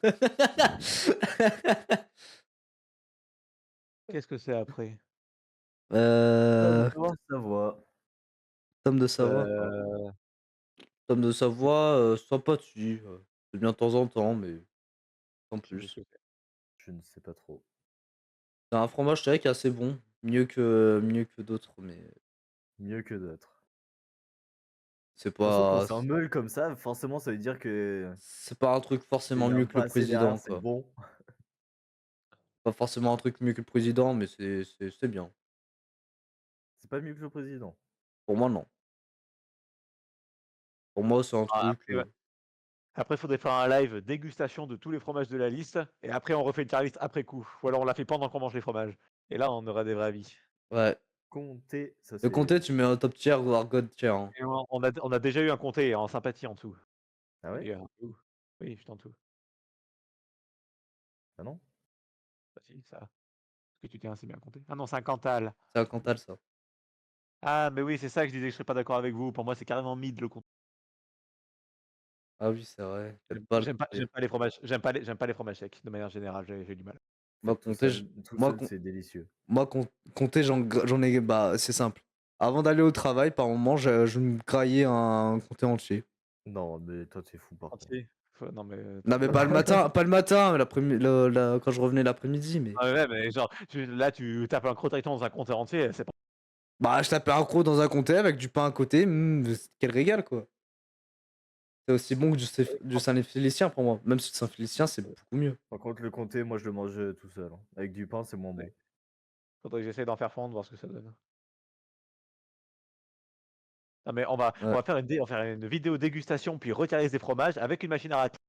qu'est-ce que c'est après? euh... Tom de Savoie. Tome de Savoie. Heu, Tome de Savoie, sympathie. C'est bien de temps en temps, mais sans je sais plus ce plus. que c'est. Je ne sais pas trop. C'est un fromage, je dirais, qui est assez bon. Mieux que d'autres, mais Mieux que d'autres. c'est De toute façon, quand pas. c'est un meule comme ça, forcément, ça veut dire que C'est pas un truc forcément il y a un mieux que le passé derrière, président, c'est quoi. bon. Pas forcément un truc mieux que le président, mais c'est bien. C'est pas mieux que le président. Pour moi, non. Pour moi, c'est un Ah, truc. après, ouais. Après, faudrait faire un live dégustation de tous les fromages de la liste et après on refait une tier list après coup. Ou alors on la fait pendant qu'on mange les fromages et là, on aura des vrais avis. Ouais. Comté, ça Le c'est. comté, tu mets un top tier ou un god tier, hein. Et on a déjà eu un comté en sympathie en dessous, Ah ouais? d'ailleurs. Ouh. Oui, juste en dessous. Ah non? Bah si, ça est-ce que tu t'es assez bien compté? Ah non, c'est un Cantal. C'est un Cantal, ça. Ah, mais oui, c'est ça que je disais que je serais pas d'accord avec vous. Pour moi, c'est carrément mid le comté. Ah oui, c'est vrai. J'aime pas le comté. J'aime pas les fromages, j'aime pas les fromages secs de manière générale, j'ai du mal. Moi, Tout comté, seul, tout moi, seul, c'est délicieux. moi, comté, j'en ai. Bah, c'est simple. Avant d'aller au travail, par moment, je me graillais un comté entier. Non, mais toi, t'es fou par contre. Entier. Non mais Non, mais pas le matin, pas le matin, quand je revenais l'après-midi, mais. ah ouais, mais genre là tu tapes un croc dans un comté entier, c'est pas Bah, je tapais un croc dans un comté avec du pain à côté. Quel régal, quoi. C'est aussi bon que du Saint-Félicien pour moi. Même si le Saint-Félicien, c'est beaucoup mieux. Par contre, le comté, moi, je le mange tout seul, hein. Avec du pain, c'est moins bon. ouais. Faudrait que j'essaie d'en faire fondre, voir ce que ça donne. Non mais on Ouais. va faire on va faire une vidéo dégustation puis retirer des fromages avec une machine à racler.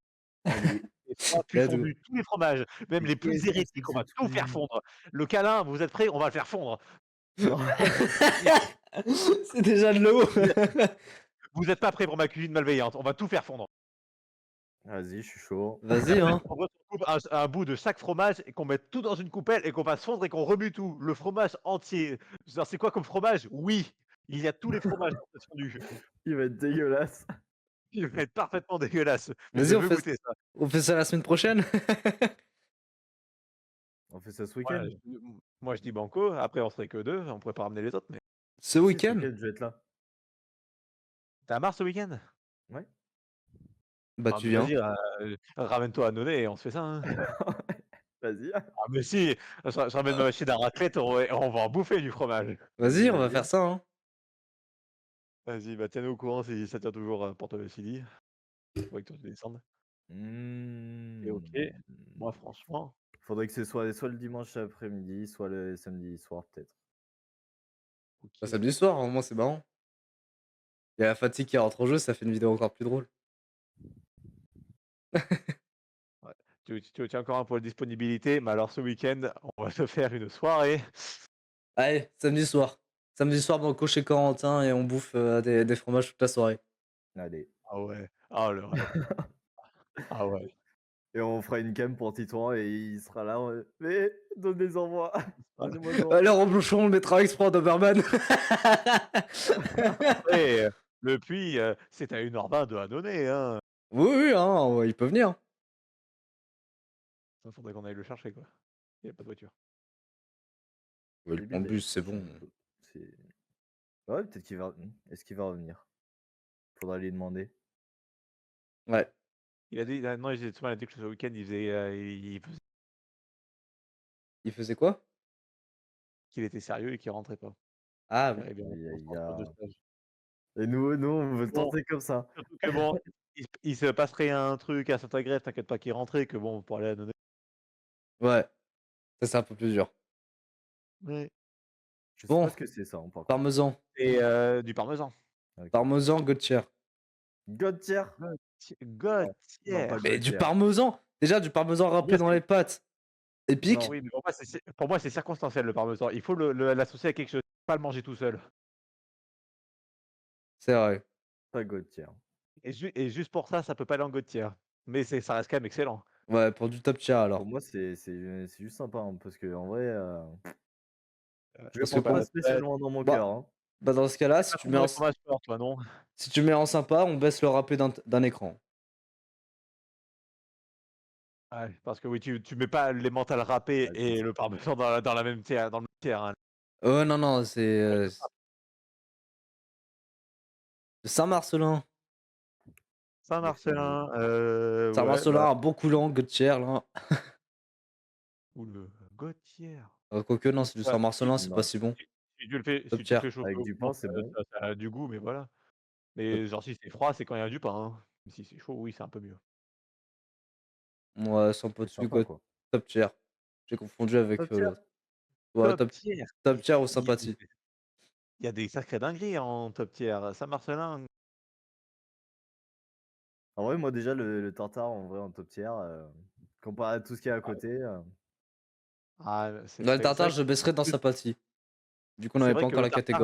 Allez. Et ça, puis Let's go. fondu tous les fromages, même Mais les plus qu'est-ce que c'est hérétiques, que on ce va tout faire truc? fondre. Le câlin, vous êtes prêts? On va le faire fondre. Non. C'est déjà de l'eau. Vous êtes pas prêts pour ma cuisine malveillante, on va tout faire fondre. Vas-y, je suis chaud. Vas-y, hein. On coupe un bout de chaque fromage et qu'on mette tout dans une coupelle et qu'on fasse fondre et qu'on remue tout. Le fromage entier. Genre, c'est quoi comme fromage? Oui, il y a tous les fromages dans cette fondue. Il va être dégueulasse. Il va être parfaitement dégueulasse, mais je Vas-y, veux goûter ça. on fait ça la semaine prochaine. On fait ça ce Ouais, week-end? moi je dis banco, après on serait que 2, on pourrait pas ramener les autres, mais Ce Si, ce week-end? week-end, je vais être là. tu à Mars ce week-end? Ouais. Bah, Ah tu mais viens. vas-y, ramène-toi à Nonnet et on se fait ça, hein. Vas-y, Ah mais si, je ramène ma machine à raclette, on va en bouffer du fromage. Vas-y, on va vas-y. faire ça, hein. Vas-y, bah tiens-nous au courant si ça tient toujours, pour toi aussi. Faudrait que tu descendes. Et OK, Mmh. moi franchement Faudrait que ce soit le dimanche après-midi, soit le samedi soir, peut-être. Bah, samedi soir, au moins c'est marrant. Il y a la fatigue qui rentre en jeu, ça fait une vidéo encore plus drôle. Ouais. Tu tiens encore un peu de disponibilité, mais alors ce week-end, on va se faire une soirée. Allez, samedi soir. Samedi soir, banco chez Corentin et on bouffe des fromages toute la soirée. Allez. Ah ouais. Ah le rêve. Ah ouais. Et on fera une cam pour Titouan et il sera là. Mais donne les envois. Ah. Donnez-moi Allez, Roblochon, on le mettra exprès en Doberman. Après, le puits, c'est à 1h20 de Annonay, hein. Oui, oui, hein, ouais, il peut venir. Ça faudrait qu'on aille le chercher, quoi. Il y a pas de voiture. Ouais, en bus, c'est bon. Ouais, peut-être qu'il va. Est-ce qu'il va revenir? Faudra lui demander. Ouais. Il a dit, non, il a dit que ce week-end, il faisait Il faisait quoi? qu'il était sérieux et qu'il rentrait pas. Ah Il oui. verrait bien Aïe, aïe, entre deux aïe. stages. Et nous, on veut le Bon, tenter comme ça. surtout que bon, il se passerait un truc à Saint-Agrève, t'inquiète pas qu'il rentrait, que bon, pour aller à Annonay. Ouais. Ça, c'est un peu plus dur. Ouais. Je sais Bon, pas ce que c'est ça, par contre. parmesan. Et du parmesan. Ok. Parmesan, Gauthier. Gauthier. Gauthier. pas Mais du Gauthier. parmesan. Déjà, du parmesan râpé dans les pâtes. Épique. Non. Oui, mais pour moi, c'est circonstanciel le parmesan. Il faut l'associer à quelque chose, pas le manger tout seul. C'est vrai. Pas Gauthier. Et juste pour ça peut pas aller en Gauthier. Mais ça reste quand même excellent. Ouais, pour du top tier alors. Pour moi, c'est juste sympa. Hein, parce que en vrai, je le Parce que prends pas pour- spécialement dans mon Bah, cœur. Hein. Bah dans ce cas-là, si tu mets en, fromage fort, toi, non? si tu mets en sympa, on baisse le râpé d'un écran. Ouais, parce que oui, tu mets pas les mentales râpés Ouais, et le parmesan dans la même tiers, dans le même tiers, hein. Non, non, c'est Saint-Marcelin. Saint-Marcelin, ouais, Saint-Marcelin, bah, un bon coulant, Gauthier, là. ou le Gauthier. Quoique, non, Ou c'est du ouais, Saint-Marcelin, c'est non. pas si bon. si tu le fais Top si tu le tier. fais chauffer Avec au du four, pain, c'est bon. ça a du goût, mais voilà. Mais genre si c'est froid, c'est quand il y a du pain, hein. Si c'est chaud, oui, c'est un peu mieux. Ouais, sans C'est pote sympa, quoi. top tier. J'ai confondu avec Top tier. l'autre. Ouais, Top tier! top tier ou Il sympathie. y a des sacrées dingueries en top tier. Saint-Marcelin, En vrai, moi, déjà, le tartare, en vrai, en top tier, comparé à tout ce qu'il y a à côté. c'est Ouais, le c'est tartare, vrai je le baisserai dans que sympathie. Du coup, on c'est n'avait vrai pas que encore le la tartare,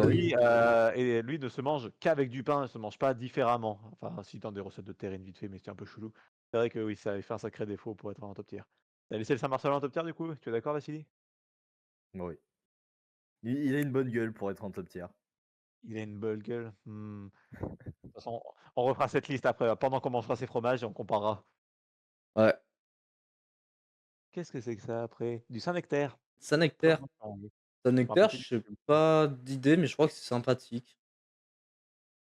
catégorie. lui ne se mange qu'avec du pain, il se mange pas différemment. Enfin, si dans des recettes de terrine vite fait, mais c'est un peu chelou. C'est vrai que oui, ça avait fait un sacré défaut pour être en top tier. Tu laissé le Saint-Marcelin en top tier du coup? Tu es d'accord, Vassili? Oui. Il a une bonne gueule pour être en top tier. Il a une belle gueule. De toute façon, on refera cette liste après, pendant qu'on mangera ses fromages et on comparera. Ouais. Qu'est-ce que c'est que ça après? Du Saint-Nectaire. Saint-Nectaire. Je Saint-Nectaire, je sais pas d'idée, mais je crois que c'est sympathique.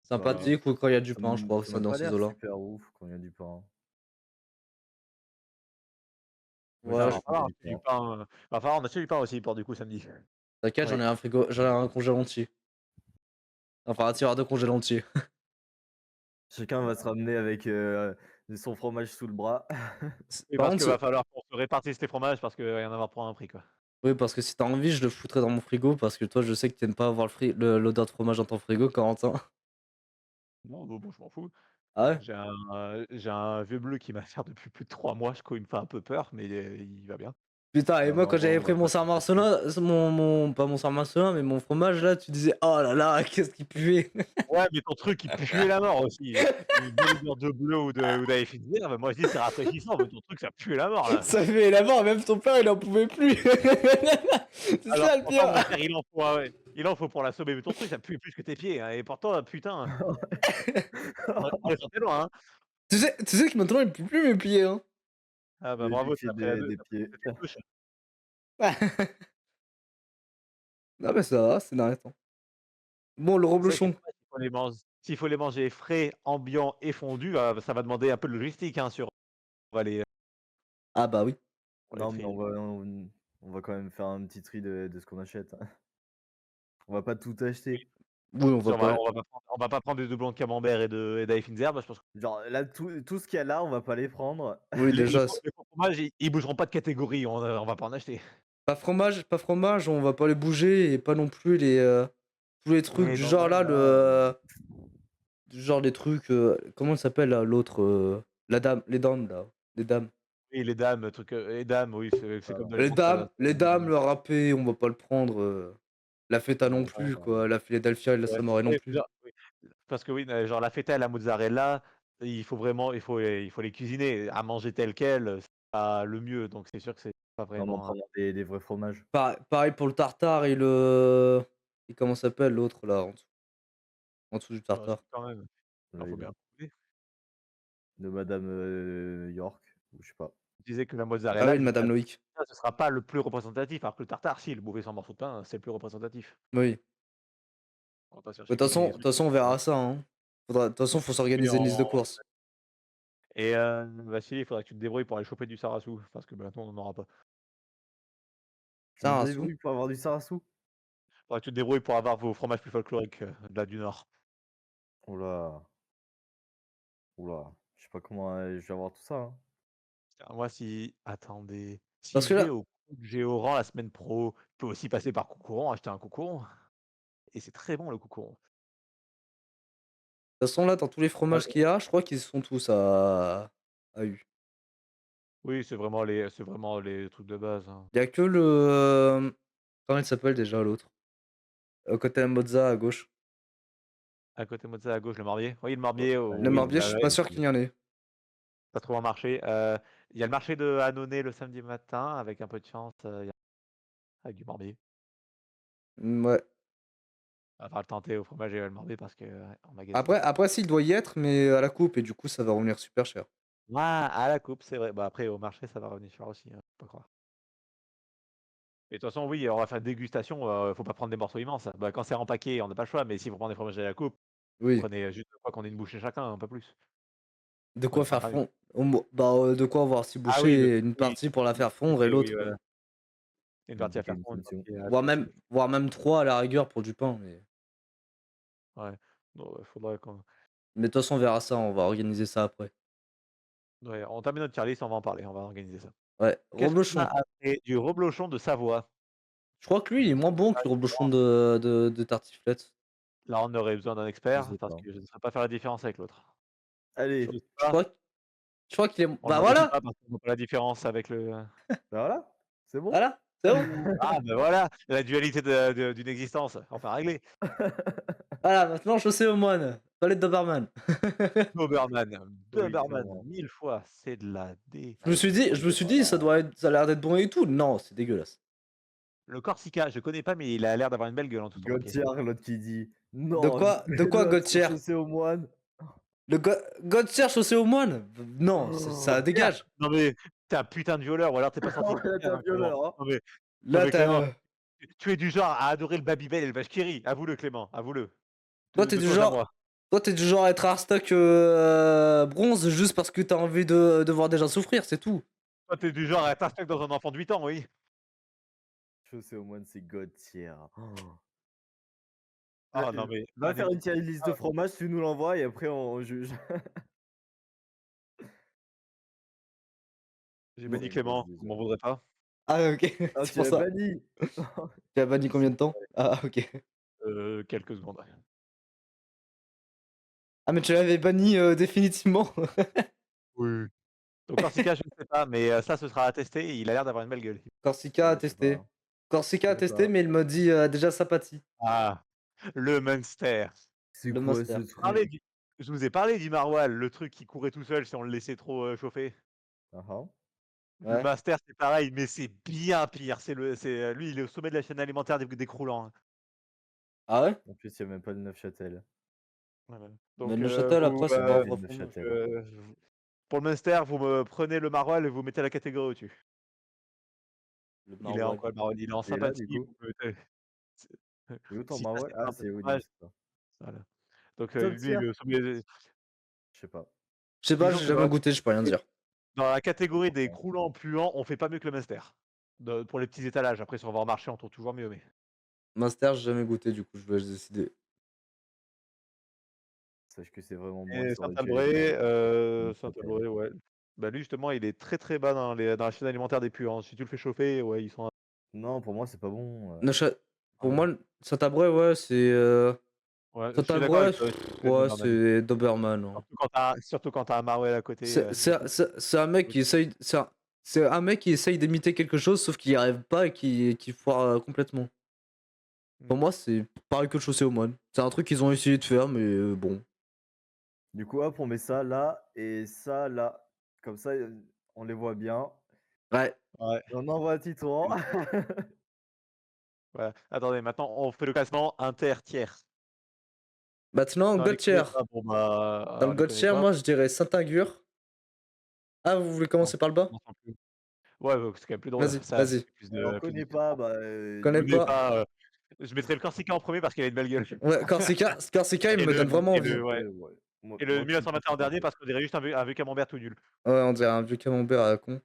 Bah, Sympathique ou quand il y a du pain, je crois que ça c'est m'a dans pas ces l'air eaux-là. super ouf quand il y a du pain. Moi, Ouais, j'ai va acheté falloir du acheter du pain. pain, va falloir en acheter du pain aussi pour du coup samedi. t'inquiète, j'en ai un frigo, j'en ai un congélateur entier. Enfin, un tireur de congélateur entier. Chacun va se ramener avec son fromage sous le bras. Et Par parce contre, qu'il va falloir qu'on se répartisse les fromages parce qu'il va y en avoir pour un prix, quoi. oui, parce que si t'as envie, je le foutrais dans mon frigo, parce que toi, je sais que t'aimes pas avoir l'odeur de fromage dans ton frigo, Corentin. Non, bon, je m'en fous. Ah ouais? J'ai un vieux bleu qui m'affaire depuis plus de 3 mois, je crois, il me fait un peu peur, mais il va bien. Putain, et Ah, moi, bah, quand en vrai, j'avais on pris va mon pas se faire chier. Saint-Marcelin, pas mon Saint-Marcelin, mais mon fromage, là, tu disais, oh là là, qu'est-ce qui puait. Ouais, mais ton truc, il puait la mort aussi. Une bonne odeur de bleu ou d'AFI de verre, moi je dis c'est rafraîchissant, mais ton truc, ça pue la mort, là. Ça fait la mort, même ton père, il en pouvait plus. C'est Alors ça le pourtant, pire. mon père, il en faut, ouais. Il en faut pour l'assommer, mais ton truc, ça pue plus que tes pieds, hein, et pourtant, putain, on est sorti loin, hein. Tu sais que maintenant, il pue plus mes pieds, hein. Ah bah Les bravo, pieds t'as pris des pieds. cette touche. Non, mais ça va, c'est nice. Bon, le C'est vrai que les reblochon. fromages, s'il faut les manger frais, ambiants et fondus, ça va demander un peu de logistique, hein, on va les Ah bah oui. pour les Non, mais trier. on va quand même faire un petit tri de ce qu'on achète. On va pas tout acheter. Oui, on Si va pas. on va pas prendre des doublons de camembert et d'Aïfinzer, je pense que Genre là, tout ce qu'il y a là, on va pas les prendre. Oui, déjà. les fromages, ils bougeront pas de catégorie, on va pas en acheter. Pas fromage, on va pas les bouger et pas non plus les tous les trucs Oui, du non, genre là, là, du genre les trucs, comment il s'appelle là, l'autre, la dame, les dames là, les dames. oui, les dames, truc, les dames, oui, c'est comme voilà. dans les courses, Les dames, le râpé, on va pas le prendre. La feta non Ouais, ouais, plus, ça, quoi. La Philadelphia et la ouais, Samouraï non oui, plus. genre, oui, parce que oui, genre la feta et la mozzarella, il faut vraiment il faut les cuisiner. À manger tel quel, c'est pas le mieux, donc c'est sûr que c'est pas non, mais en vraiment, prenant des vrais fromages. Pareil pour le tartare et comment ça s'appelle l'autre là, en dessous du bah, si tartare. quand même, il Oui, faut bien trouver. de Madame York, ou je sais pas. Je disais que la Ah oui, mozzarella, de Madame Loïc. ça, ce sera pas le plus représentatif, alors que le tartare, si, le bouffer sans morceau de pain, c'est le plus représentatif. Oui. On va pas De chercher toute façon, des de toute trucs, façon, on verra ça, hein. De toute façon, faut oui, s'organiser une liste de courses. et Vassili, il faudrait que tu te débrouilles pour aller choper du Sarassou, parce que maintenant on n'en aura pas. Je me Ça, un sou. débrouille pour avoir du Sarassou. Faudrait que tu te débrouilles pour avoir vos fromages plus folkloriques, de là du Nord. Oula, oula. Je sais pas comment je vais avoir tout ça, hein. Moi, si attendez, si Parce je que là, vais au Géoran la semaine pro, je peux aussi passer par Coucouron, acheter un Coucouron et c'est très bon le Coucouron. de toute façon, là, dans tous les Ouais, fromages qu'il y a, je crois qu'ils sont tous à U. oui, c'est vraiment les trucs de base, hein. Il y a que comment il s'appelle déjà l'autre? Côté Mozza à gauche. À côté de ça, à gauche, le Marbier. Oui, le Ouais, Marbier, Le oui, Marbier, je bah, suis ouais, pas sûr qu'il y en ait. pas trop un marché. Il y a le marché de Annonay le samedi matin, avec un peu de chance, il y a avec du Marbier. Ouais. On va falloir le tenter au fromage et le Marbier parce que, ouais, en magasin. Après, s'il doit y être, mais à la coupe, et du coup, ça va revenir super cher. Ah, à la coupe, c'est vrai. Bah, après, au marché, ça va revenir cher aussi, hein, faut pas croire. Et de toute façon, oui, on va faire une dégustation, faut pas prendre des morceaux immenses. Bah, quand c'est en paquet, on n'a pas le choix, mais si vous prenez des fromages à la coupe, Oui. prenez juste de quoi qu'on ait une bouchée chacun, hein, pas plus. De Prenez quoi pas faire 20. fondre. Bah, de quoi avoir 6 Ah oui, bouchées, une oui, partie pour la faire une fondre et bouchée, oui, l'autre. voilà. Une une partie à bouchée, faire une fondre, une solution. partie à Voire coupe, même, voire même 3 à la rigueur pour du pain. ouais. Non, ouais, faudrait qu'on Mais de toute façon, on verra ça, on va organiser ça après. ouais, on termine notre tier list, on va en parler, on va organiser ça. Ouais, Qu'est-ce qu'on a reblochon. après? Du reblochon de Savoie. Je crois que lui, il est moins bon que le reblochon de tartiflette. Là, on aurait besoin d'un Je expert sais parce pas. que je ne saurais pas faire la différence avec l'autre. Je Allez, le sais Je pas, crois, je crois qu'il est. on Bah n'en redit voilà! pas parce qu'on voit pas la différence avec le bah voilà, c'est bon. Voilà, c'est bon! ah ben voilà, la dualité de d'une existence, enfin réglé. Voilà, maintenant je sais au moine. Palette Doberman. Doberman, Oui, Doberman clairement. 1000 fois, c'est de la Allez, Je me suis dit, ça a l'air d'être bon et tout. Non, c'est dégueulasse. le Corsica, je connais pas, mais il a l'air d'avoir une belle gueule en tout son papier. Gauthier, l'autre qui dit De non, quoi, de quoi l'autre Gauthier? chaussé au moine. Gauthier chaussé au moine? Non, ça Oh, Pierre, dégage. non mais tu un putain de violeur ou alors tu pas ah sorti de ouais, t'es terre, un hein, Clément. violeur, hein. Non Là, mais Clément, t'as. tu es du genre à adorer le Babybel et le Vache qui rit. Avoue-le Clément, avoue-le. Toi, De toi à moi. T'es du genre à être hardstock bronze juste parce que t'as envie de voir des gens souffrir, c'est tout. Toi tu es du genre à t'installer dans un enfant de 8 ans, oui. Chaussé au moine, c'est Gauthier. Oh. Ah non mais Va faire une tier list de fromage, tu nous l'envoies et après on juge. j'ai C'est banni un gosse Clément, vous déjà. m'en voudrez pas. Ah, ok, Ah, c'est tu pour l'as ça. banni. Tu as banni combien de temps? Ah, ok. Quelques secondes. Ah, mais tu l'avais banni définitivement. Oui. Donc Corsica, je ne sais pas, mais ça, ce sera à tester et il a l'air d'avoir une belle gueule. Corsica a Je sais pas. testé. Corsica a Je sais testé, pas. mais il m'a dit déjà sympathie. Ah, le Munster. C'est Le quoi ce Monster. truc? Je vous ai parlé du maroilles, le truc qui courait tout seul si on le laissait trop chauffer. Ah ah. Le Ouais. Master, c'est pareil, mais c'est bien pire. Lui, il est au sommet de la chaîne alimentaire des croulants, hein. Ah ouais? En plus, il y a même pas de Neufchâtel. Ouais, voilà. Mais Donc, le Châtel, après, c'est pas un Jamais vrai de fromage. Neufchâtel. pour le Munster, vous me prenez le maroilles et vous mettez la catégorie au-dessus. Le Il est en maroilles. quoi, le maroilles? Il est en Et là, du sympathie. coup, Vous mettez- c'est- et où ton Si t'as maroilles? Ah, un peu c'est de où, dis-moi fromage, ça. voilà. Donc, Top lui, tier? il est au sommet. Je sais pas. Je sais pas, Disons j'ai que jamais goûté, je peux rien dire. dans la catégorie des Pourtant. croulants puants, on fait pas mieux que le Munster. Pour les petits étalages. Après, si on va en marché, on trouve toujours mieux. Mais Master, j'ai jamais goûté, du coup, je vais décider. Sache que c'est vraiment moi et qui aurais dû aller dans Neufchâtel. Saint-Albré, ouais. Bah lui, justement, il est très très bas dans la chaîne alimentaire des puants. Si tu le fais chauffer, ouais, ils sont. Non, pour moi, c'est pas bon. Neuchâtel. Pour moi, le Saint-Abreuil, ouais, c'est. Ouais, je suis d'accord avec Saint-Abreuil, toi. ouais, c'est Doberman, hein. Surtout quand t'as un Marouel à côté. C'est un mec qui essaye. C'est un mec qui essaye d'imiter quelque chose, sauf qu'il n'y arrive pas et qui foire complètement. Pour moi, c'est pareil que le chaussé aux moines. C'est un truc qu'ils ont essayé de faire, mais bon. Du coup, hop, on met ça là et ça là. Comme ça, on les voit bien. Ouais. Ouais. Et on envoie un Titouan. Voilà. Attendez, maintenant on fait le classement inter-tiers. Maintenant, Dans les God Tier. connaît pas, bon bah, Dans on le les God connaît Tier, pas. moi, je dirais Saint-Agur. Ah, vous voulez commencer par le bas? On s'en fout. Ouais, c'est quand même plus drôle. Vas-y, Ça vas-y. fait plus Alors, on de connaît plus pas, bah. Connais connais pas. pas, je mettrais le Corsica en premier parce qu'il a une belle gueule. Ouais, Corsica, il Et me le donne vraiment et envie. le ouais. Ouais. Et le Moi, tu me 1921 en dernier parce qu'on dirait juste un vieux camembert tout nul. Ouais, on dirait un vieux camembert à la con.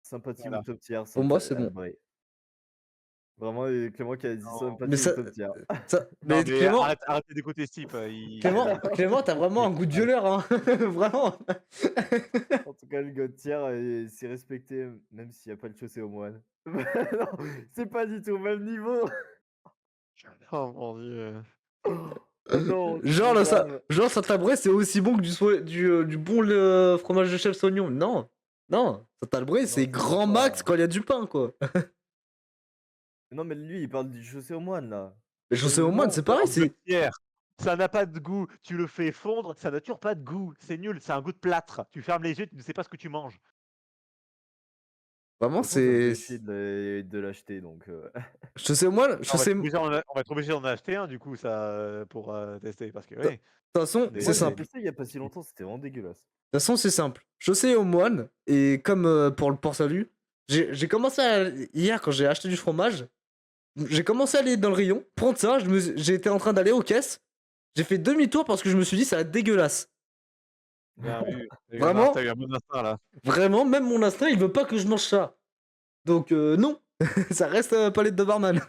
sympathie Voilà. ou top tier. Pour moi, c'est bon. Vrai. Vraiment, Clément qui a dit Non. sympathie Mais ou ça, top tier. Non, mais mais Clément, arrêtez d'écouter ce type, il Clément, t'as vraiment un goût de violeur, hein. Vraiment. En tout cas, le God tier, c'est respecté, même s'il n'y a pas le chaussé aux moines. Non, c'est pas du tout au même niveau. Oh mon Dieu. Non, c'est Genre, trop là, grave. genre Saint-Abreuil, c'est aussi bon que du bon fromage de chèvre saugnon. Non, non. Saint-Abreuil, Non, c'est c'est grand sympa. max quand il y a du pain, quoi. Non, mais lui, il parle du chaussé aux moines, là. Les chaussées aux moines, c'est pareil, c'est. Pierre, ça n'a pas de goût. Tu le fais fondre, ça n'a toujours pas de goût. C'est nul, c'est un goût de plâtre. Tu fermes les yeux, tu ne sais pas ce que tu manges. Vraiment, De toute façon, ça me c'est. fait chier de l'acheter, donc. Chaussées aux moines, On va chaussées. être obligé on va être obligé d'en acheter un du coup ça pour tester parce que De oui. toute façon, Mais- c'est Moi, j'ai simple. testé il y a pas si longtemps, c'était vraiment dégueulasse. De toute façon, c'est simple. Chaussée aux moines, et comme pour le port-salut, j'ai commencé hier, quand j'ai acheté du fromage, j'ai commencé à aller dans le rayon, prendre ça, j'étais en train d'aller aux caisses, j'ai fait demi-tour parce que je me suis dit, ça va être dégueulasse. Bien vu. Vraiment T'as eu un bon instinct là. Vraiment, même mon instinct, il veut pas que je mange ça. Donc, non, ça reste palais de Doberman.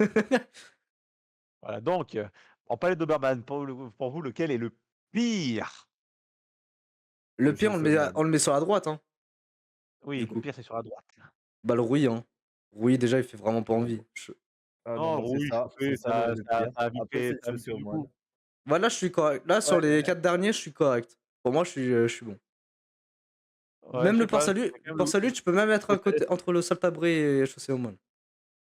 Voilà, donc en palais de Doberman, pour vous, lequel est le pire? Le Le pire, chaussé aux moines. on le met sur la droite, hein. Oui, Du le coup. pire c'est sur la droite. Bah, le Rouy, hein. Rouy, déjà, il fait vraiment pas envie. Ah Non, non, moi, rouille, chauffé, c'est ça le pire. ça a vite Après, fait c'est le ça a vite chaussé fait aux du moines. goût. Bah, là, je suis correct. Là, sur les 4 derniers, je suis correct. Pour moi, je suis bon. Ouais, Même je le sais pas, port-salut, c'est quand même le tu peux même être à je mettrais côté, entre le Saint-Abreuil et chaussée aux moines.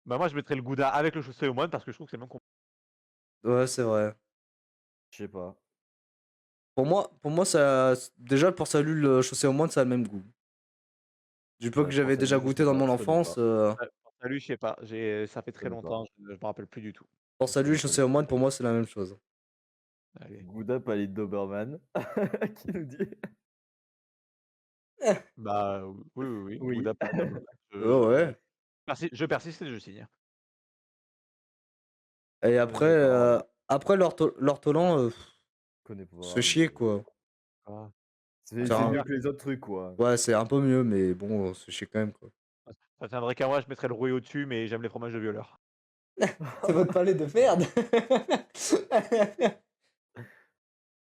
bah, moi je mettrais le gouda avec le chaussé aux moines parce que je trouve que c'est le même Ouais, c'est vrai. Je sais pas. Pour moi, ça, déjà, le port-salut, le chaussée aux moines, ça a le même goût. Du peu que Pour j'avais salut, déjà je goûté sais dans pas, mon je connais enfance, pas. Salut, je sais pas, ça fait très connais pas. longtemps, je me rappelle plus du tout. port-salut et chaussée aux moines, pour moi, c'est la même chose. Allez. Gouda palais de Doberman qui nous dit. Bah, oui, Oui. Gouda par exemple. Oh, ouais. Je persiste et je signe. Et après, D'accord. l'ortolan, Je connais pas. se fait chier, quoi. Ah. C'est C'est un- mieux que les autres trucs, quoi. Ouais, c'est un peu mieux, mais bon, se fait chier quand même, quoi. Ça tiendrait qu'à moi, je mettrais le rouille au-dessus, mais j'aime les fromages de violeur. C'est votre palais de merde.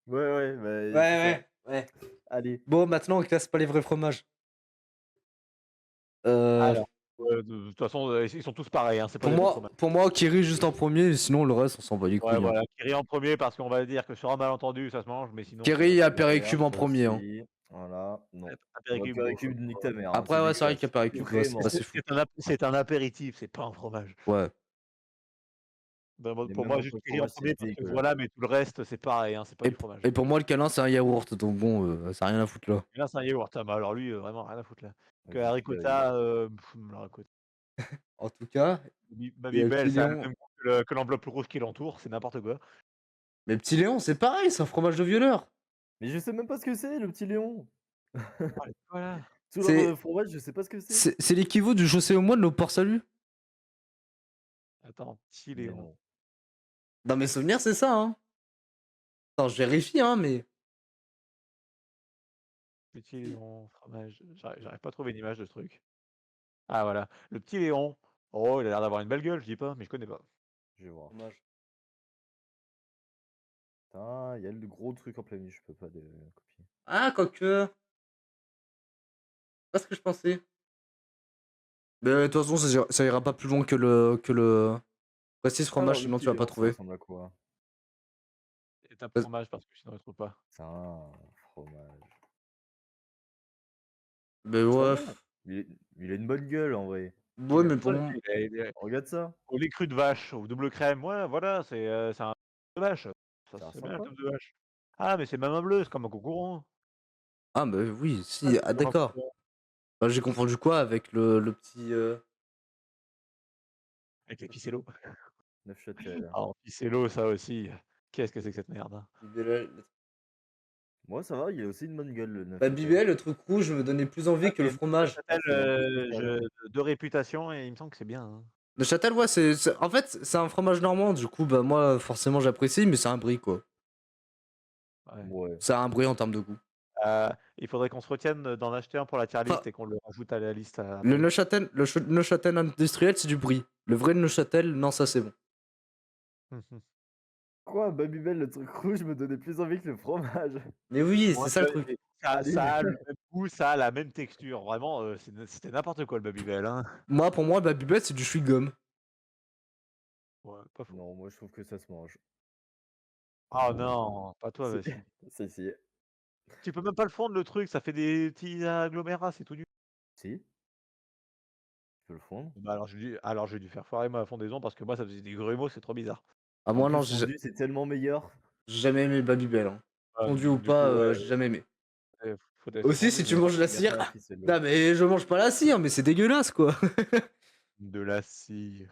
Ouais, bah, Ouais, c'est ça. ouais. Allez. Bon, maintenant, on classe pas les vrais fromages. Alors, de toute façon, ils sont tous pareils, hein, c'est pas des bons fromages. Pour moi, Kiri juste en premier, et sinon le reste, on s'en bat les couilles. Ouais, hein. voilà, Kiri en premier parce qu'on va dire que sur un malentendu, ça se mange, mais sinon. Kiri, Ça, apéricube en ça premier. Hein. aussi. Voilà. Non. Apéritif, Apéricube, nique ta mère. Après, ouais, c'est vrai qu'apéricube, ouais, c'est Vraiment. pas si fou. c'est un apéritif, c'est pas un fromage. Ouais. Pour Mais moi, même juste entre Kiri en fromage, premier c'est parce que dégueulasse. voilà, mais tout le reste, c'est pareil, hein, c'est pas du fromage. Et pour moi, le câlin, c'est un yaourt, donc bon, ça a rien à foutre là. Et là, c'est un yaourt, ah bah alors lui, vraiment rien à foutre là. Que Ok, la ricotta, la ricotta. En tout cas, Mamie il y a le Belle, petit ça a le Léon. même goût que l'enveloppe rouge qui l'entoure, c'est n'importe quoi. Mais petit Léon, c'est pareil, c'est un fromage de violeur. Mais je sais même pas ce que c'est, le petit Léon. Voilà. Tout C'est- leur fromage, je sais pas ce que c'est. C'est l'équivalent du chaussée aux moines, le port-salut. Attends, petit Mais Léon. non. Dans mes souvenirs, c'est ça, hein. Attends, je vérifie, hein, mais. Petit Léon, fromage. J'arrive pas à trouver une image de ce truc. Ah voilà, le petit Léon. Oh, il a l'air d'avoir une belle gueule, je dis pas, mais je connais pas. Je vais voir. Putain, il y a le gros truc en plein milieu, je peux pas le copier. Ah, quoique. C'est pas ce que je pensais. Mais de toute façon, ça ira pas plus loin que le Précise Alors, fromage, le sinon tu petit vas pas vélo, ça trouver. ressemble à quoi? Et tape Vas- fromage parce que sinon, je trouve pas. C'est un fromage. Mais Ça ouais. va. Il a une bonne gueule en vrai. Ouais, mais pour Ouais, moi. Regarde ça. au lait cru de vache, au double crème, ouais, voilà, c'est un de vache. Ça, Ça c'est ressemble bien, pas? le de vache. Ah, mais c'est même un bleu, c'est comme un concurrent. Ah, bah oui, Ah, si. c'est Ah, comme un d'accord. concurrent. Bah, j'ai confondu quoi avec le petit. Avec les ficellos. Neufchâtel. Ah, en ficello, ça aussi. Qu'est-ce que c'est que cette merde, hein? Moi, ça va, il a aussi une bonne gueule, le Bah, Neufchâtel. BBL, le truc rouge me donnait plus Ouais, envie que le mais fromage. Neuchâtel, C'est l'anti-cristal. de réputation et il me semble que c'est bien, hein. Le Châtel, ouais, en fait, c'est un fromage normand, du coup, bah, moi, forcément, j'apprécie, mais c'est un brie, quoi. Ouais. Ouais. C'est un brie en termes de goût. Il faudrait qu'on se retienne d'en acheter un pour la tier Enfin, list et qu'on le rajoute à la liste le après. Neuchâtel, Neuchâtel industriel, c'est du brie. Le vrai Neuchâtel, non, ça, c'est bon. Quoi, Babybel, le truc rouge me donnait plus envie que le fromage. Mais oui, Ouais, c'est ça le truc. ça Allez. ça a le même goût, ça a la même texture. Vraiment, c'était n'importe quoi le Babybel, hein. Moi, pour moi, Babybel, c'est du chewing-gum. Ouais, pas faux. Non, moi, je trouve que ça se mange. Ah non, pas toi, Si. Vassil. Si. Tu peux même pas le fondre le truc, ça fait des petits agglomérats, c'est tout nul. Si. Tu peux le fondre. Bah alors j'ai dû faire foirer ma fondaison parce que moi ça faisait des grumeaux, c'est trop bizarre. Ah, En moi, plus, non, fondu, c'est tellement meilleur. j'ai jamais aimé le Babybel. Hein. Fondu ou Du coup, pas, ouais, j'ai jamais aimé. faut tester Aussi, fondu, si tu mais manges la Il y a pas cire. la ficelle. Non, mais je mange pas la cire, mais c'est dégueulasse, quoi. de la cire.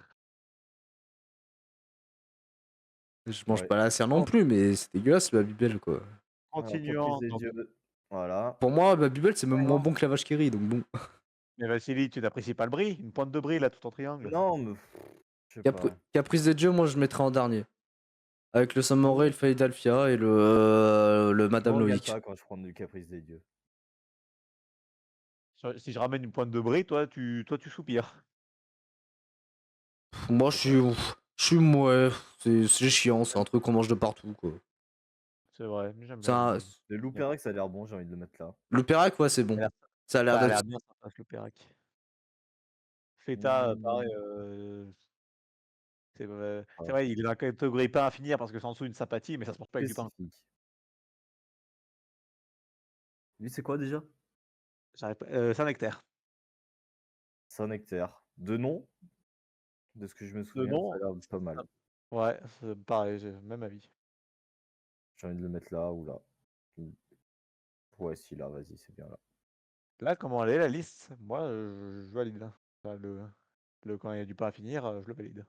Je mange Ouais. pas la cire non Bon, plus, mais c'est dégueulasse, le Babybel, quoi. Alors, Caprice continuons. des Donc, dieux. Voilà. Pour moi, Babybel, c'est même moins alors, bon que la vache qui rit, donc bon. mais Vassili, tu n'apprécies pas le brie? Une pointe de brie là tout en triangle. Non, mais je sais pas. Caprice des dieux, moi, je mettrais en dernier. Avec le Samurai, le Philadelphia et le Je me Madame regarde Loïc. pas quand je prends du Caprice des dieux. Si je ramène une pointe de brie, toi tu soupires. Moi, je suis ouais, c'est chiant, c'est un truc qu'on mange de partout, quoi. C'est vrai, mais j'aime bien le Ça, brie. Le loup Perrac, ça a l'air bon, j'ai envie de le mettre là. le Perac, ouais, c'est bon. Ça a l'air Ça a d'être. l'air bien sympa le Perac. Feta, pareil, Mmh. c'est Ouais. vrai, il est dans la catégorie pas à finir parce que c'est en dessous une sympathie, mais ça se mange pas avec du pain. Spécifique. Lui, c'est quoi déjà? J'arrive pas Saint-Nectaire. Saint-Nectaire. De nom, de ce que je me De souviens, ça nom, a l'air pas mal. ouais, c'est pareil, j'ai même avis. J'ai envie de le mettre là ou là. Ouais, si, là, vas-y, c'est bien là. Là, comment elle est la liste? Moi, je valide, là. Enfin, quand il y a du pain à finir, je le valide.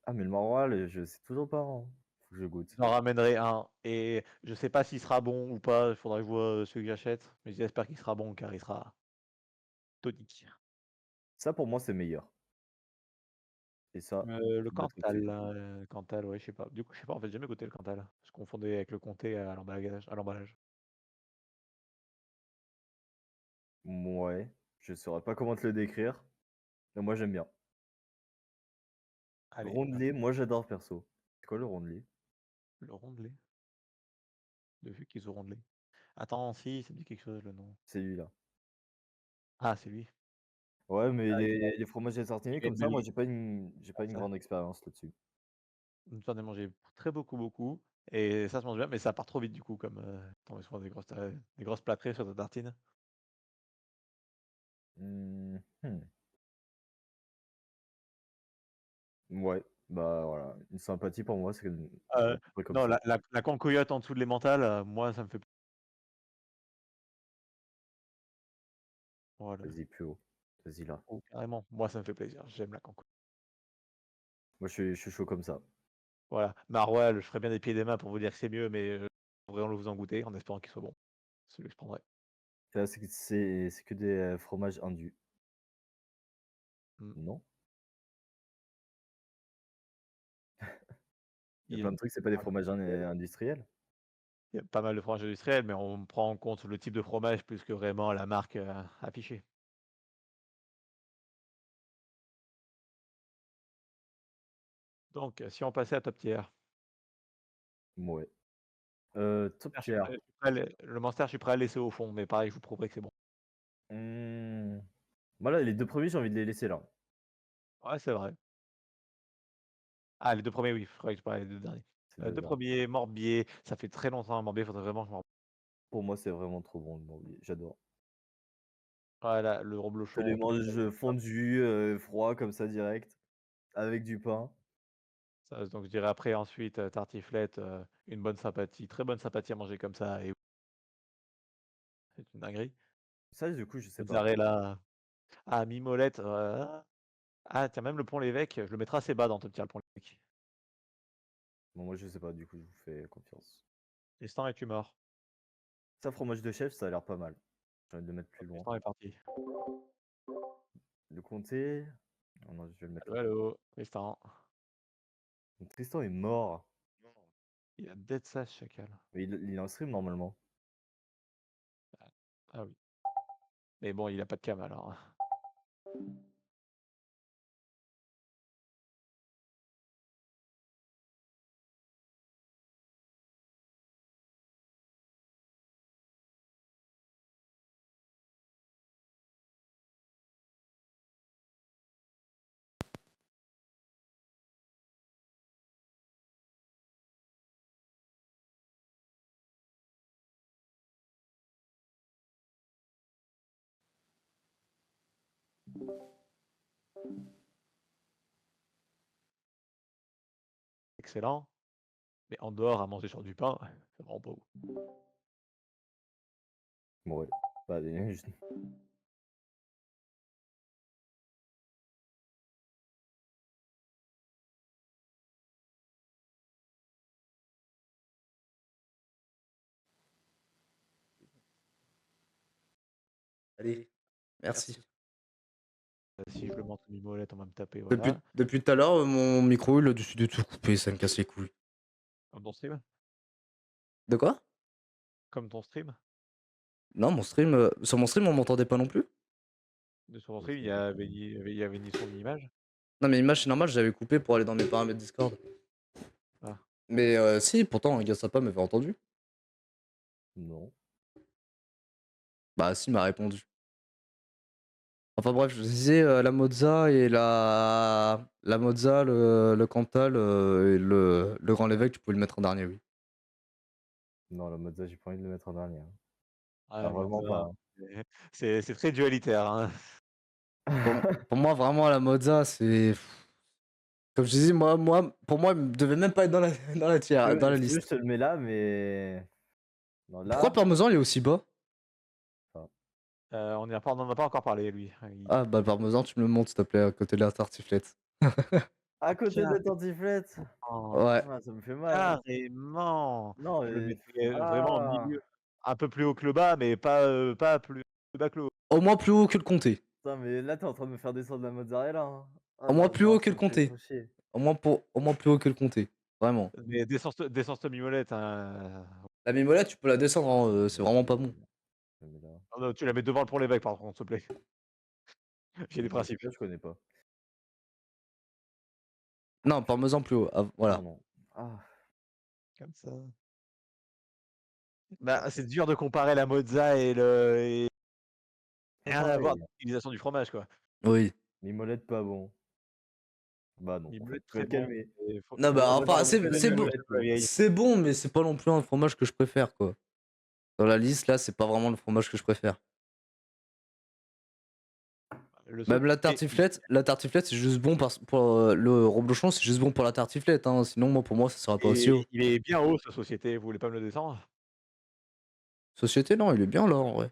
Ah, mais le maroilles, je sais toujours pas, hein. Faut que je goûte. J'en ramènerai un et je sais pas s'il sera bon ou pas, il faudra que je vois, celui que j'achète, mais j'espère qu'il sera bon car il sera tonique. Ça, pour moi, c'est meilleur. Et ça, Le faut le mettre au-dessus. Cantal, ouais, je sais pas. Du coup, je sais pas, en fait, j'ai jamais goûté le Cantal. Je confondais avec le comté à l'emballage. Ouais, je saurais pas comment te le décrire, mais moi, j'aime bien. Allez, Rondelé, moi, j'adore perso. C'est quoi le rondelé? le rondelé? De vue qu'ils ont rondelé. Attends, si, ça me dit quelque chose le nom. C'est lui-là. Ah, c'est lui. Ouais, mais Ah, les fromages assortinés il a comme une ça, belle moi, ligne. j'ai pas une Ça. grande expérience là-dessus. J'en ai mangé très beaucoup et ça se mange bien, mais ça part trop vite du coup comme, tu en souvent des grosses plâtrées sur ta tartine. Mmh Ouais, bah, voilà, une sympathie pour moi, c'est à Heu, peu près comme non, ça. la cancoyote en dessous de l'emmental, moi ça me fait voilà. Vas-y, plus haut. Vas-y, là. Oh carrément, moi ça me fait plaisir, j'aime la canco Moi, je suis chaud comme ça. voilà. Maroilles, je ferais bien des pieds et des mains pour vous dire que c'est mieux, mais en vrai, en vous en goûter en espérant qu'il soit bon. Celui que je prendrais. Là, c'est que des, fromages indus, Mmh. non? Il y a Il y a plein de trucs, c'est pas des fromages industriels? il y a pas mal de fromages industriels, mais on prend en compte le type de fromage plus que vraiment la marque, affichée. Donc si on passait à top tier. Mouais. Top Je suis tier. prêt je suis prêt à le Monster, je suis prêt à le laisser au fond, mais pareil, je vous prouverai que c'est bon. Mmh. Moi, là, les 2 premiers, j'ai envie de les laisser là. Ouais, c'est vrai. Ah, les 2 premiers, oui, il faudrait que je parle des 2 derniers. C'est le 2 dernier. premiers, Morbier, ça fait très longtemps, Morbier, faudrait vraiment que je m'en Pour moi, c'est vraiment trop bon, le Morbier, j'adore. voilà, le Je les reblochon, tout mange, fondus, froids comme ça direct, avec du pain. ça, donc je dirais après ensuite, tartiflette, une bonne sympathie, très bonne sympathie à manger comme ça et c'est une dinguerie. Ça, du coup, je sais pas. Mozzarella, ah mimolette, ah tiens, même le pont l'évêque, je le mettrais assez bas dans top tier, le pont l'évêque. Bon, moi, je sais pas, du coup, je vous fais confiance. Tristan, es-tu mort? Ça, fromage de chef, ça a l'air pas mal. J'ai envie de le mettre plus loin. Tristan est parti. Le comté. Oh non, je vais le mettre Allô, là. allô, Tristan. Donc, Tristan est mort. Il a dead ça, ce chacal. Mais il est en stream normalement. Ah oui. Mais bon, il a pas de cam alors. Excellent. Mais en dehors, à manger sur du pain, c'est vraiment pas ouf. Bon, ouais. Bah, allez, Allez, merci. Si je le montre mimolette, on va me taper, Depuis, voilà. depuis tout à l'heure, mon micro, il a décidé de tout couper, ça me casse les couilles. Comme ton stream? De quoi? Comme ton stream? Non, mon stream, sur mon stream, on m'entendait pas non plus? Sur ton stream, il y avait ni son ni image? Non, mais l'image, c'est normal, j'avais coupé pour aller dans mes paramètres Discord. Ah. Mais si, pourtant, Gasapa m'avait entendu. non. Bah, si, il m'a répondu. Enfin bref, je disais la Mozza et la Mozza, le Cantal et le Grand Lévesque, tu pouvais le mettre en dernier, oui. Non, la mozza, j'ai pas envie de le mettre en dernier. Hein. Ah, Ah, la vraiment mozza, pas. c'est très dualitaire, hein. Pour moi, vraiment, la Mozza, c'est. Comme je disais, pour moi, il devait même pas être dans la, dans la, tier- dans la Si tu veux, je liste. te le mets là, mais. Non, Pourquoi le là. parmesan il est aussi bas? Enfin, On n'en a pas encore parlé, lui. Ah, bah, le parmesan, tu me le montres, s'il te plaît, à côté de la tartiflette. à côté de la tartiflette. Carrément, Ouais. Ah, ça me fait mal. Hein. carrément. Non, Je le mais. mettrais vraiment au Ah. milieu, un peu plus haut que le bas, mais pas plus bas que le haut. Au moins plus haut que le comté. Putain, mais là, t'es en train de me faire descendre la mozzarella. Hein. Ah Au moins non, plus non, haut que ça le me fait comté. trop chier. Au moins plus haut que le comté. Vraiment. Mais descends cette mimolette, hein. La mimolette, tu peux la descendre, hein, c'est vraiment pas bon. Je le mets là. Oh non, tu la mets devant le pont l'évêque, par contre, s'il te plaît. J'ai des Mozza, principes. je connais pas. Non, parmesan plus haut. Ah, Non, voilà. non. Ah. Comme ça. Bah, c'est dur de comparer la mozza et Pas rien à voir pareil. avec l'utilisation du fromage, quoi. Oui. Mimolette, pas bon. Bah non, en fait, Mimolette, tu vas très te bon. calmer. Non, On va bah, on va enfin, faire Faut monter la aimer le mimolette, la là. vieille. c'est bon, mais c'est pas non plus un fromage que je préfère, quoi. Dans la liste, là, c'est pas vraiment le fromage que je préfère. Le seul Même mais la tartiflette, c'est juste bon pour le reblochon, c'est juste bon pour la tartiflette, hein. Sinon, moi, pour moi, ça sera pas aussi haut. il est bien haut, sa société, vous voulez pas me le descendre? Société, non, il est bien là, en vrai.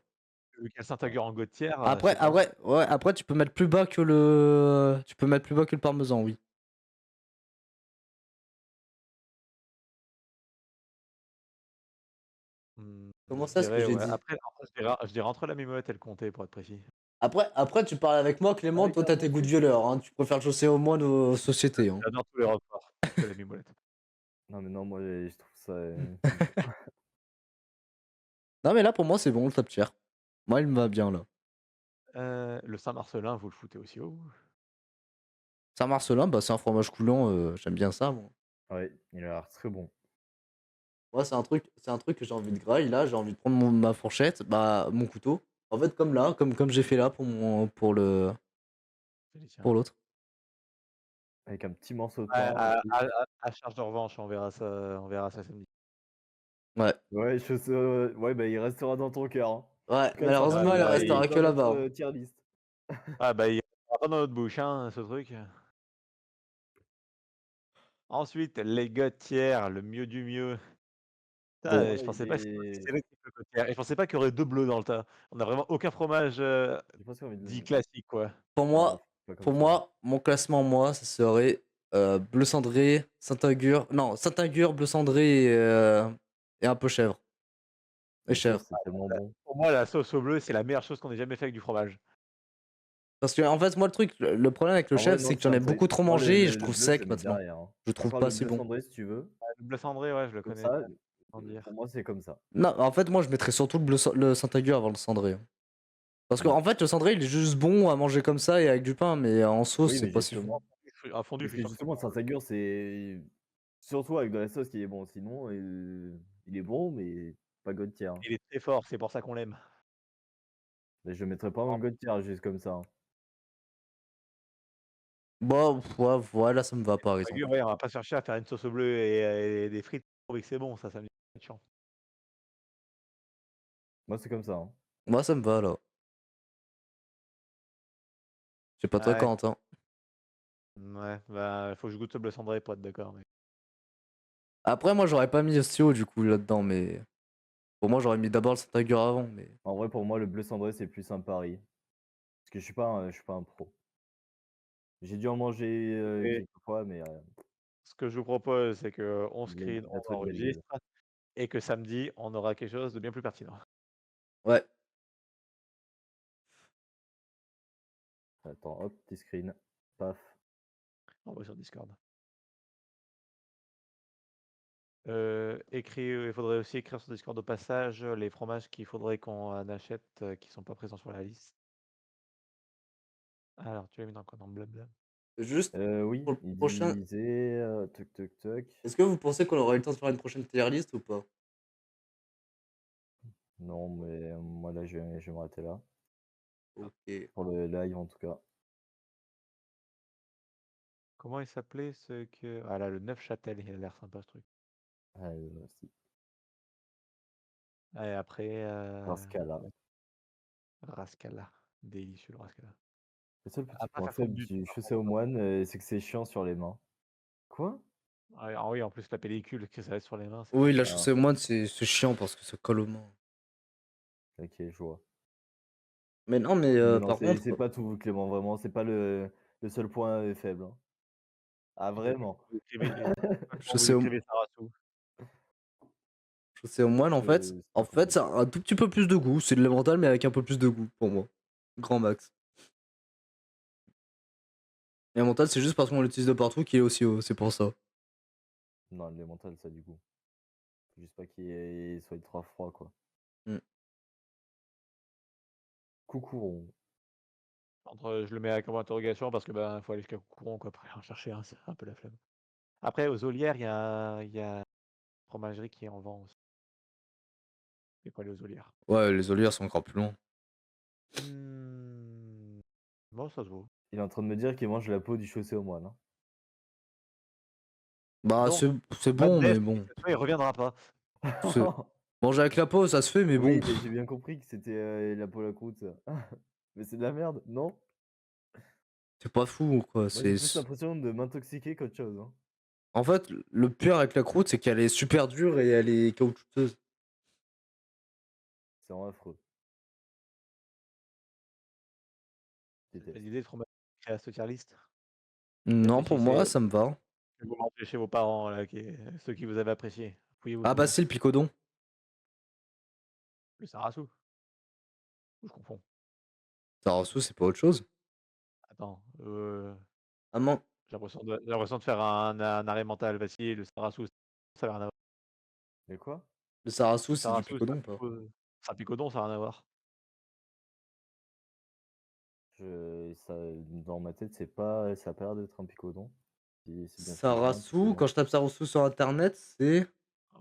Le Saint-Agur en gouttière, Après, c'est pas mal. ouais, après, tu peux mettre plus bas que le parmesan, oui. Comment Je ça, ce que dirais, j'ai ouais, dit? après je dirais entre la mimolette et le comté, pour être précis. Après, tu parles avec moi, Clément, Avec toi, un t'as tes goûts de comté. violeur, hein. Tu préfères le chausser au moins nos sociétés, hein. J'adore tous les repas que la mimolette. Non, mais non, moi, je trouve ça. Non, mais là, pour moi, c'est bon, le top tier. Moi, il me va bien, là. Le Saint-Marcellin, vous le foutez aussi haut? Saint-Marcelin, bah, c'est un fromage coulant, j'aime bien ça, moi. Ouais, il a l'air très bon. Moi, c'est un truc que j'ai envie de grailler, là, j'ai envie de prendre ma fourchette, bah, mon couteau. En fait, comme là, comme j'ai fait là pour C'est les tiens. pour l'autre. Avec un petit morceau de Ouais, pain aussi. à charge de revanche, on verra ça samedi. Ouais. Ouais, ouais, bah, il restera dans ton cœur, hein. En Ouais, tout cas, ça Ouais, malheureusement, il fera bah, partie restera que dans là-bas, hein. notre tier list. il rentrera pas dans notre bouche, hein, ce truc. Ensuite, les God tiers, le mieux du mieux. Putain, Bon, je il pensais pas que c'était aussi est sélectif le God tiers et je pensais pas qu'il y aurait 2 bleus dans le tas. On a vraiment aucun fromage, j'ai presque envie de dit le classique, quoi. Pour non, moi, pas comme pour ça. moi, mon classement, moi, ça serait bleu cendré, Saint-Agur. Non, Saint-Agur, bleu cendré et un peu chèvre. Et Bien sûr, chèvre. c'est tellement bon. Pour moi, la sauce au bleu, c'est la meilleure chose qu'on ait jamais fait avec du fromage. Parce que, en fait, moi, le truc, le problème avec le En vrai, chèvre, non, c'est que c'est j'en un ai peu beaucoup trop moi, mangé et je le trouve bleu, je sec le mets maintenant. derrière, hein. Je Je trouve préfère pas le si bleu bon. cendré si tu veux. Le bleu cendré, ouais, je le Comme connais, ça, sans dire. pour moi, c'est comme ça. Non, en fait, moi, je mettrais surtout le Saint-Agur avant le cendré. Parce Non. qu'en fait, le cendré, il est juste bon à manger comme ça et avec du pain, mais en sauce, Oui, c'est mais pas si fou. justement, Un fondu, je parce suis que sûr que c'est justement, Saint-Agur, c'est surtout avec de la sauce qui est bon. Sinon, il est bon, mais pas God tier, hein. il est très fort, c'est pour ça qu'on l'aime. Mais je le mettrais pas en God tier juste comme ça, hein. Bah, ouais, là, ça me va, par exemple. Sagu, ouais, on va pas chercher à faire une sauce au bleu et des frites pour prouver que c'est bon, ça me dit chiant. Moi, c'est comme ça, hein. Moi, ça me va, là. Je sais pas toi, Ouais, Corentin. ouais, bah, faut que je goûte le bleu cendré pour être d'accord, mais Après, moi, j'aurais pas mis Osteo, du coup, là-dedans, mais... Pour moi, j'aurais mis d'abord le Saint-Agur avant, mais... En vrai, pour moi, le bleu cendré, c'est plus un pari. Parce que je suis pas un pro. J'ai dû en manger et quelques fois, mais ce que je vous propose, c'est qu'on screen, la on truc belle gueule. enregistre et que samedi, on aura quelque chose de bien plus pertinent. Ouais. Attends, hop, petit screen. Paf. On va sur Discord. Il faudrait aussi écrire sur Discord au passage les fromages qu'il faudrait qu'on achète qui sont pas présents sur la liste. Alors, tu l'as mis dans quoi? Dans blabla. Juste, Oui, pour le il prochain... disait toc toc toc. Est-ce que vous pensez qu'on aura eu le temps de faire une prochaine tier list ou pas? Non, mais moi là, je vais m'arrêter là. Ok. Pour le live en tout cas. Comment il s'appelait ce que. Ah là, le Neufchâtel, il a l'air sympa ce truc. Ah, si. Et après, Rascala. Rascala. Délicieux le Rascala. Le seul petit Après, point ça fonde faible du tout, du par chaussé contre. aux moines, c'est que c'est chiant sur les mains. Quoi? Ah oui, en plus, la pellicule que ça va être sur les mains, c'est Oui, la Ah, chaussée moine, c'est chiant parce que ça colle aux mains. ok, je vois. Mais non, mais Mais non, par c'est contre... pas tout, Clément, vraiment, c'est pas le seul point faible, hein. Ah, vraiment? Quand vous Chaussée aux... écrivez Sarassou. chaussée aux moine, C'est en pas fait, compliqué. ça a un tout petit peu plus de goût. C'est de l'emmental, mais avec un peu plus de goût, pour moi. Grand max. Et l'emmental, c'est juste parce qu'on l'utilise de partout qu'il est aussi haut, c'est pour ça. Non, l'élémental, ça du coup. Faut juste pas qu'il soit trop froid, quoi. Mm. Coucouron. Je le mets avec comme interrogation parce que ben faut aller jusqu'à Couron quoi, pour aller en chercher un, c'est un peu la flemme. Après, aux Olières, il y a une fromagerie qui est en vente aussi. Il faut aller aux Olières. Ouais, les olières sont encore plus longs. Bon, ça se vaut. Il est en train de me dire qu'il mange la peau du chaussé aux moines, hein. Bah, Donc, c'est Bad bon, mais Nest, bon. il reviendra pas. Manger avec la peau, ça se fait, mais bon. Oui, mais j'ai bien compris que c'était la peau à la croûte, ça. Mais c'est de la merde, non? C'est pas fou, quoi. Moi, j'ai plus l'impression de m'intoxiquer qu'autre chose, hein. En fait, le pire avec la croûte, c'est qu'elle est super dure et elle est caoutchouteuse. C'est vraiment affreux. Je C'est déteste. l'idée de fromage créer à ce tier list. Non, pour moi, Réfléchissez. ça me va. Que vous mangez chez vos parents, là, ceux qui vous avaient apprécié. Fouillez-vous Ah bah, dessus. c'est le picodon. Le Sarassou. Ou je confonds. Tarasso, c'est pas autre chose. Attends. Ah non. J'ai l'impression de faire un arrêt mental. Voici le Sarassou, ça n'a rien à voir. Mais quoi? Le Sarasso, Le c'est du Sarassou, picodon, pas. c'est un picodon, ça n'a rien à voir. Ça, dans ma tête, c'est pas, ça a pas l'air d'être un picodon. Si c'est bien fait, bien, Sarasso, quand je tape Sarasso sur internet, c'est.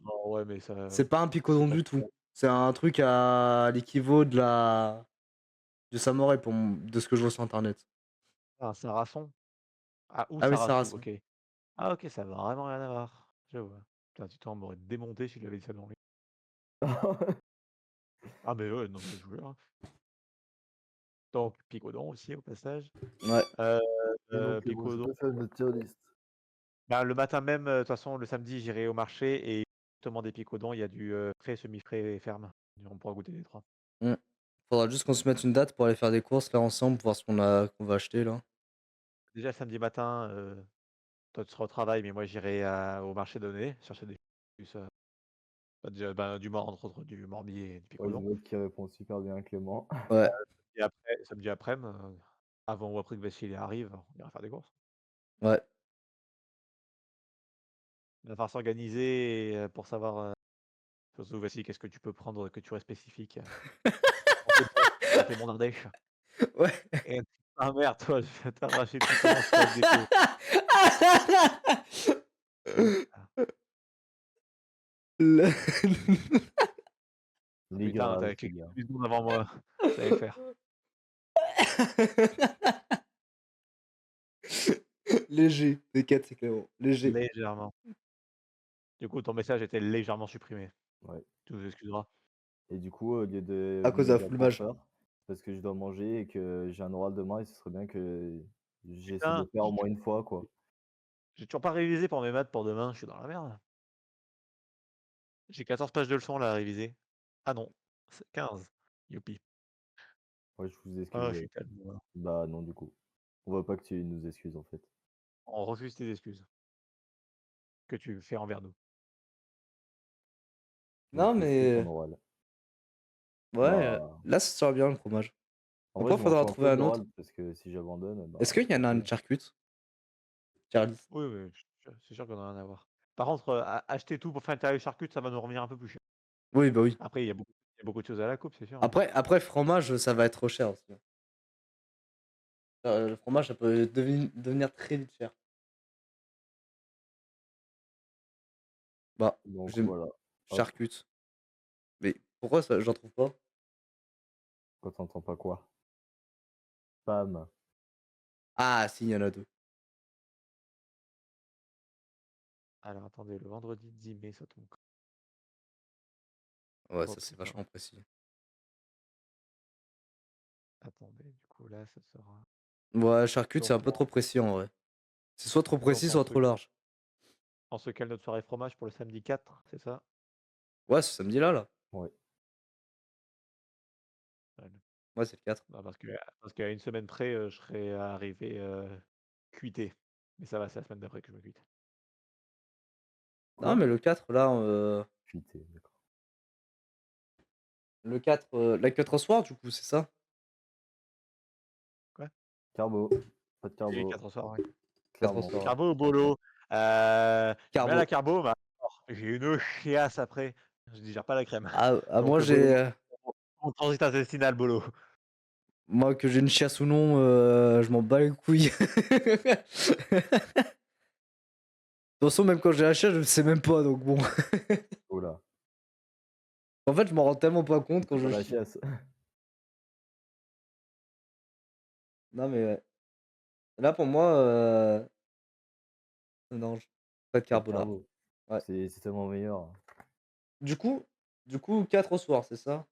Non, ouais, mais ça. C'est pas un picodon c'est pas du tout. C'est un truc à l'équivalent de la. Du samouraï, de ce que je vois sur internet. un sarrason. Ah, ou Ah oui, Sarasu, Sarrasin. OK. Ah OK, ça a vraiment rien à voir. Je vois. Putain, Titan m'aurait démonté si j'avais dit ça dans les ah mais ouais, non mais je vous jure, hein. Donc Picodon aussi au passage. Ouais. Heu Et donc, bon, j'ai Picodon, pas fait notre tier list. bah, le matin même, de toute façon le samedi j'irai au marché et justement des Picodons, il y a du, frais, semi-frais et ferme. On pourra goûter les 3. Mmh. Faudra juste qu'on se mette une date pour aller faire des courses là ensemble, voir ce qu'on va acheter là. Déjà le samedi matin, toi tu seras au travail, mais moi j'irai au marché donné chercher des plus, bah, déjà, bah, du mort entre autres, du morbier et du Ouais, je Picodon. vois qui répond super bien, Clément. Ouais, Et après samedi après-midi, avant ou après que Vassil arrive, on ira faire des courses. ouais. Il va falloir s'organiser et pour savoir, surtout Vassil, qu'est-ce que tu peux prendre que tu restes spécifique, pour tes brefs, pour tes monts d'Ardèche Ouais. et ah merde, toi, je vais t'arracher le Picodon stock dépôt. Ah Le- Les putain, tu graves, avais les cliqué gars. 10 secondes avant moi, je savais faire. Léger, t'inquiète, c'est Clément. Léger. Légèrement. Du coup, ton message était légèrement supprimé. Ouais. Tu nous excuseras. Et du coup, au lieu de À cause de me la dire full mage. bonsoir, parce que je dois manger et que j'ai un oral demain et ce serait bien que j'essaie de Putain, le faire au moins une fois, quoi. j'ai toujours pas révisé pour mes maths pour demain, je suis dans la merde. J'ai 14 pages de leçons là à réviser. Ah non, c'est 15. Youpi. Ouais, je vous excuse. Ah, je suis tellement Bah non, du coup. On veut pas que tu nous excuses, en fait. on refuse tes excuses que tu fais envers nous. Non, Donc, fais ton mais oral. ouais, Bah, là, ça sert bien le fromage. en vrai, Après, je m'en faudra en fous un trouver peu de un autre. l'oral parce que si j'abandonne, Est-ce bah, qu'il y en a tant une pis. charcute? Charlie. Oui, oui, c'est sûr qu'on en a rien à voir. Par contre, acheter tout pour faire une tarif charcute, ça va nous revenir un peu plus cher. Oui, bah oui. Après, il y a beaucoup de choses à la coupe, c'est sûr, hein. Après, fromage, ça va être trop cher aussi. Le fromage, ça peut devenir très vite cher. Bah, Donc j'aime voilà. Hop, charcute. Mais pourquoi ça, j'en trouve pas? quand t'entends pas quoi. Pam. Ah, si, il y en a deux. Alors attendez, le vendredi 10 mai, ça tombe quand? Ouais, Oh ça, c'est putain, vachement précis. attendez, du coup là, ça sera. Ouais, charcute, c'est Donc, un peu trop précis en vrai. C'est soit trop donc précis, soit trop large. on se cale notre soirée fromage pour le samedi 4, c'est ça? Ouais, ce samedi-là, là. Ouais. Ouais, Ouais, c'est le 4. non, parce qu'à une semaine près, je serais arrivé cuité. Mais ça va, c'est la semaine d'après que je me cuite. Non, Quoi? mais le 4, là, Fuité, d'accord. le 4, la 4 au soir, du coup, c'est ça? Quoi? Carbo. Pas de Oui, carbo. 4 au soir, ouais. 4 au Clairement. soir. Carbo ou bolo? J'aime bien la Carbo. carbo, mais alors, j'ai une chiasse après. Je digère pas la crème. Moi, Donc j'ai. bolo, mon transit intestinal bolo. Moi, que j'ai une chiasse ou non, je m'en bats les couilles. De toute façon, même quand j'ai la chiasse, je ne sais même pas, donc bon. Oula. En fait, je m'en rends tellement pas compte quand C'est je pas la chie. chiasse. Non, mais ouais. Là, pour moi, non, pas de Pas de carbo là. carbo. Ouais. C'est tellement meilleur. Du coup, 4 au soir, c'est ça?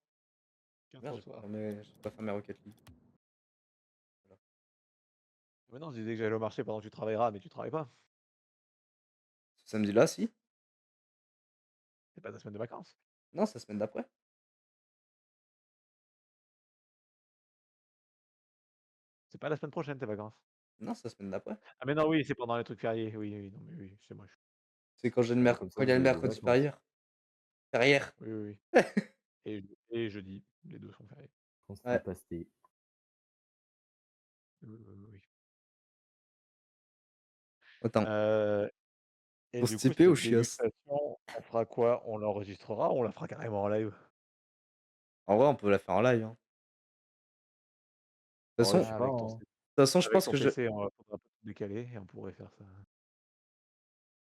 4 Merde, au soir. j'ai pas fermé Rocket League. Voilà. Mais non, je disais que j'allais au marché pendant que tu travailleras, mais tu travailles pas. Ce samedi-là, si? C'est pas ta semaine de vacances. Non, c'est la semaine d'après. C'est pas la semaine prochaine tes vacances. Non, c'est la semaine d'après. Ah mais non, oui, c'est pendant les trucs fériés. Oui, oui, non mais oui, c'est moi. C'est quand j'ai le Bah, comme quand ça, il y a vous le avez des mercredi vacances. férié. Oui, oui, oui. Et jeudi, les deux sont fériés. Ouais. Constipasté. Oui, oui, oui, oui. Attends, Et du coup, constipé ou cette chiasse? dégustation, on fera quoi? On l'enregistrera ou on la fera carrément en live? En vrai, on peut la faire en live, hein. De toute En vrai, façon, je sais Ah, pas, hein. je avec pense ton que je. PC, on faudra pas tout décaler et on pourrait faire ça.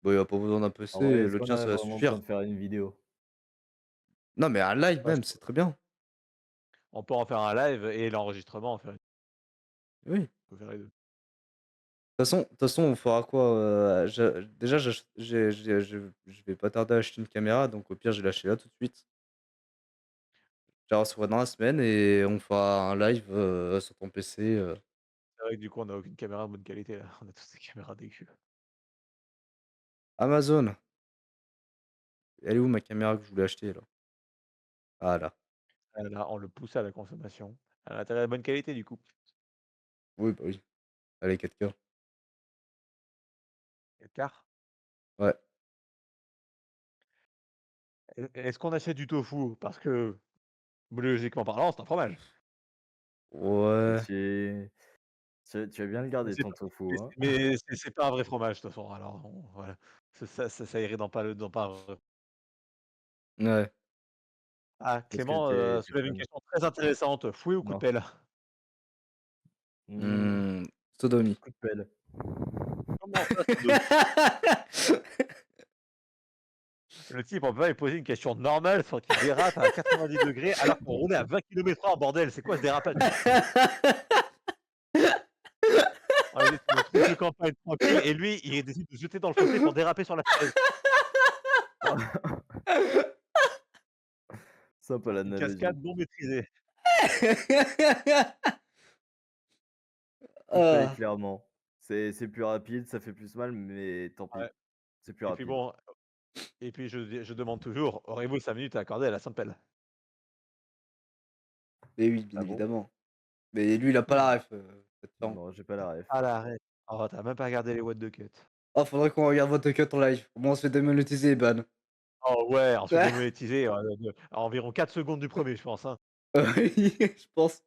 Bon, il y a pas besoin d'un En vrai, PC, est-ce le qu'on tien, a ça va vraiment besoin suffire. de faire une vidéo? Non, mais un live Ouais, même, c'est très bien. on peut en faire un live et l'enregistrement, on peut Oui. faire les deux. toute façon, on fera quoi? Déjà, je vais pas tarder à acheter une caméra, donc au pire, je vais l'acheter là tout de suite. Je la recevrai dans la semaine et on fera un live sur ton PC. C'est vrai que du coup, on a aucune caméra de bonne qualité là. On a tous des caméras dégueu. Amazon, elle est où ma caméra que je voulais acheter là? Ah là. Là, on le pousse à la consommation. Elle a intérêt à la bonne qualité du coup. Oui, bah oui. Allez, 4K. Car Ouais. est-ce qu'on achète du tofu? Parce que biologiquement parlant, c'est un fromage. Ouais. Tu vas bien le Mais garder c'est ton pas tofu, mais hein. c'est pas un vrai fromage de toute façon, alors voilà. Ça irait dans pas un vrai. Ouais. Ah, Parce que Clément, tu soulève une fan. question très intéressante. Fouet ou coup de Non. pelle? Mmh, Sodomie. coup de pelle. Comment ça, sodomie? Le type, on peut pas lui poser une question normale sans qu'il dérape à 90 degrés alors qu'on roulait à 20 km/h, bordel, c'est quoi ce dérapage? On était sur notre route de campagne tranquille et lui, il décide de se jeter dans le fossé pour déraper sur la falaise. Sympa Une l'analogie. cascade non maîtrisée. Coup de pelle, Ah. clairement. C'est plus rapide, ça fait plus mal, mais tant pis. Ouais. C'est plus Et puis rapide. bon, et puis je demande toujours: «Aurez-vous 5 minutes à accorder à la sainte pelle?» Mais oui, bien Ah bon? évidemment. Mais lui, il a pas la ref, faites temps. Non, j'ai pas la ref. Ah l'arrête. Oh, tu as même pas regardé les what the cut. Oh, faudrait qu'on regarde votre cut en live. Au moins, on se fait démonétiser et ban. Oh ouais, on se fait démonétiser, à environ 4 secondes du premier, je pense, hein. Oui, je pense.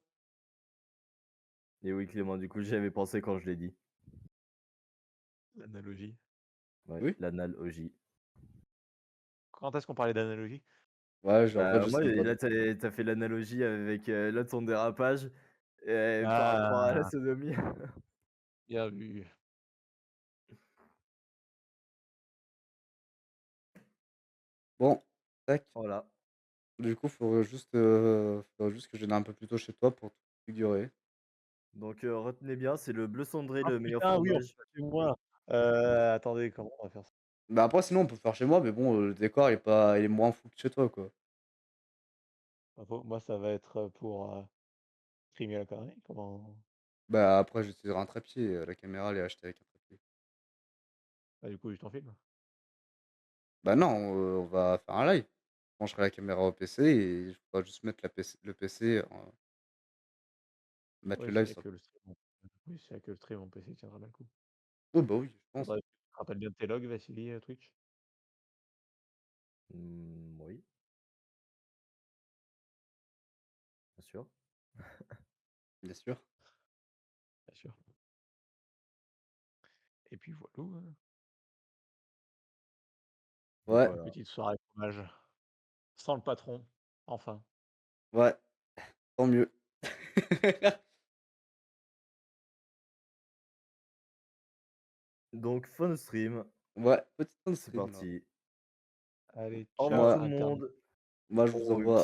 Et oui, Clément, du coup, j'y avais pensé quand je l'ai dit. L'analogie. Ouais, Oui. l'analogie. Quand est-ce qu'on parlait d'analogie? Ouais, en vrai, Bah, je moi, sais pas là, non plus. tu fait l'analogie avec, là, ton dérapage, par rapport à la Ah, sodomie. bien vu. Bon, tac. Voilà. Du coup, faudrait juste que je vienne un peu plus tôt chez toi pour tout figurer. Donc, retenez bien, c'est le bleu cendré, Ah le meilleur putain, oui, on fromage. peut pas chez moi. Attendez, comment on va faire ça? Bah, après, sinon, on peut faire chez moi, mais bon, le décor, il est moins fou que chez toi, quoi. Pas faux. Moi, ça va être, pour, streamer la connerie, comment? Bah, après, j'utiliserai un trépied. La caméra, elle est achetée avec un trépied. Bah, du coup, juste en film. Bah non, on va faire un live. Je brancherai la caméra au PC et je pourrai juste mettre le PC, mettre Ouais, le s'il live y a sur. que le stream, oui, s'il y a que le stream, mon PC tiendra bien le coup. Oh bah oui, je pense. Faudrait que tu te rappelles bien de tes logs, Vassili, Twitch? Oui, bien sûr. Bien sûr. Bien sûr. Et puis voilou, Et Ouais, voilà. petite soirée fromage, sans le patron, enfin. ouais, tant mieux. Donc, fun stream, Ouais, petite fin de c'est stream là. parti. Allez, Au ciao revoir tout Moi le internet. monde. moi je vous Bon envoie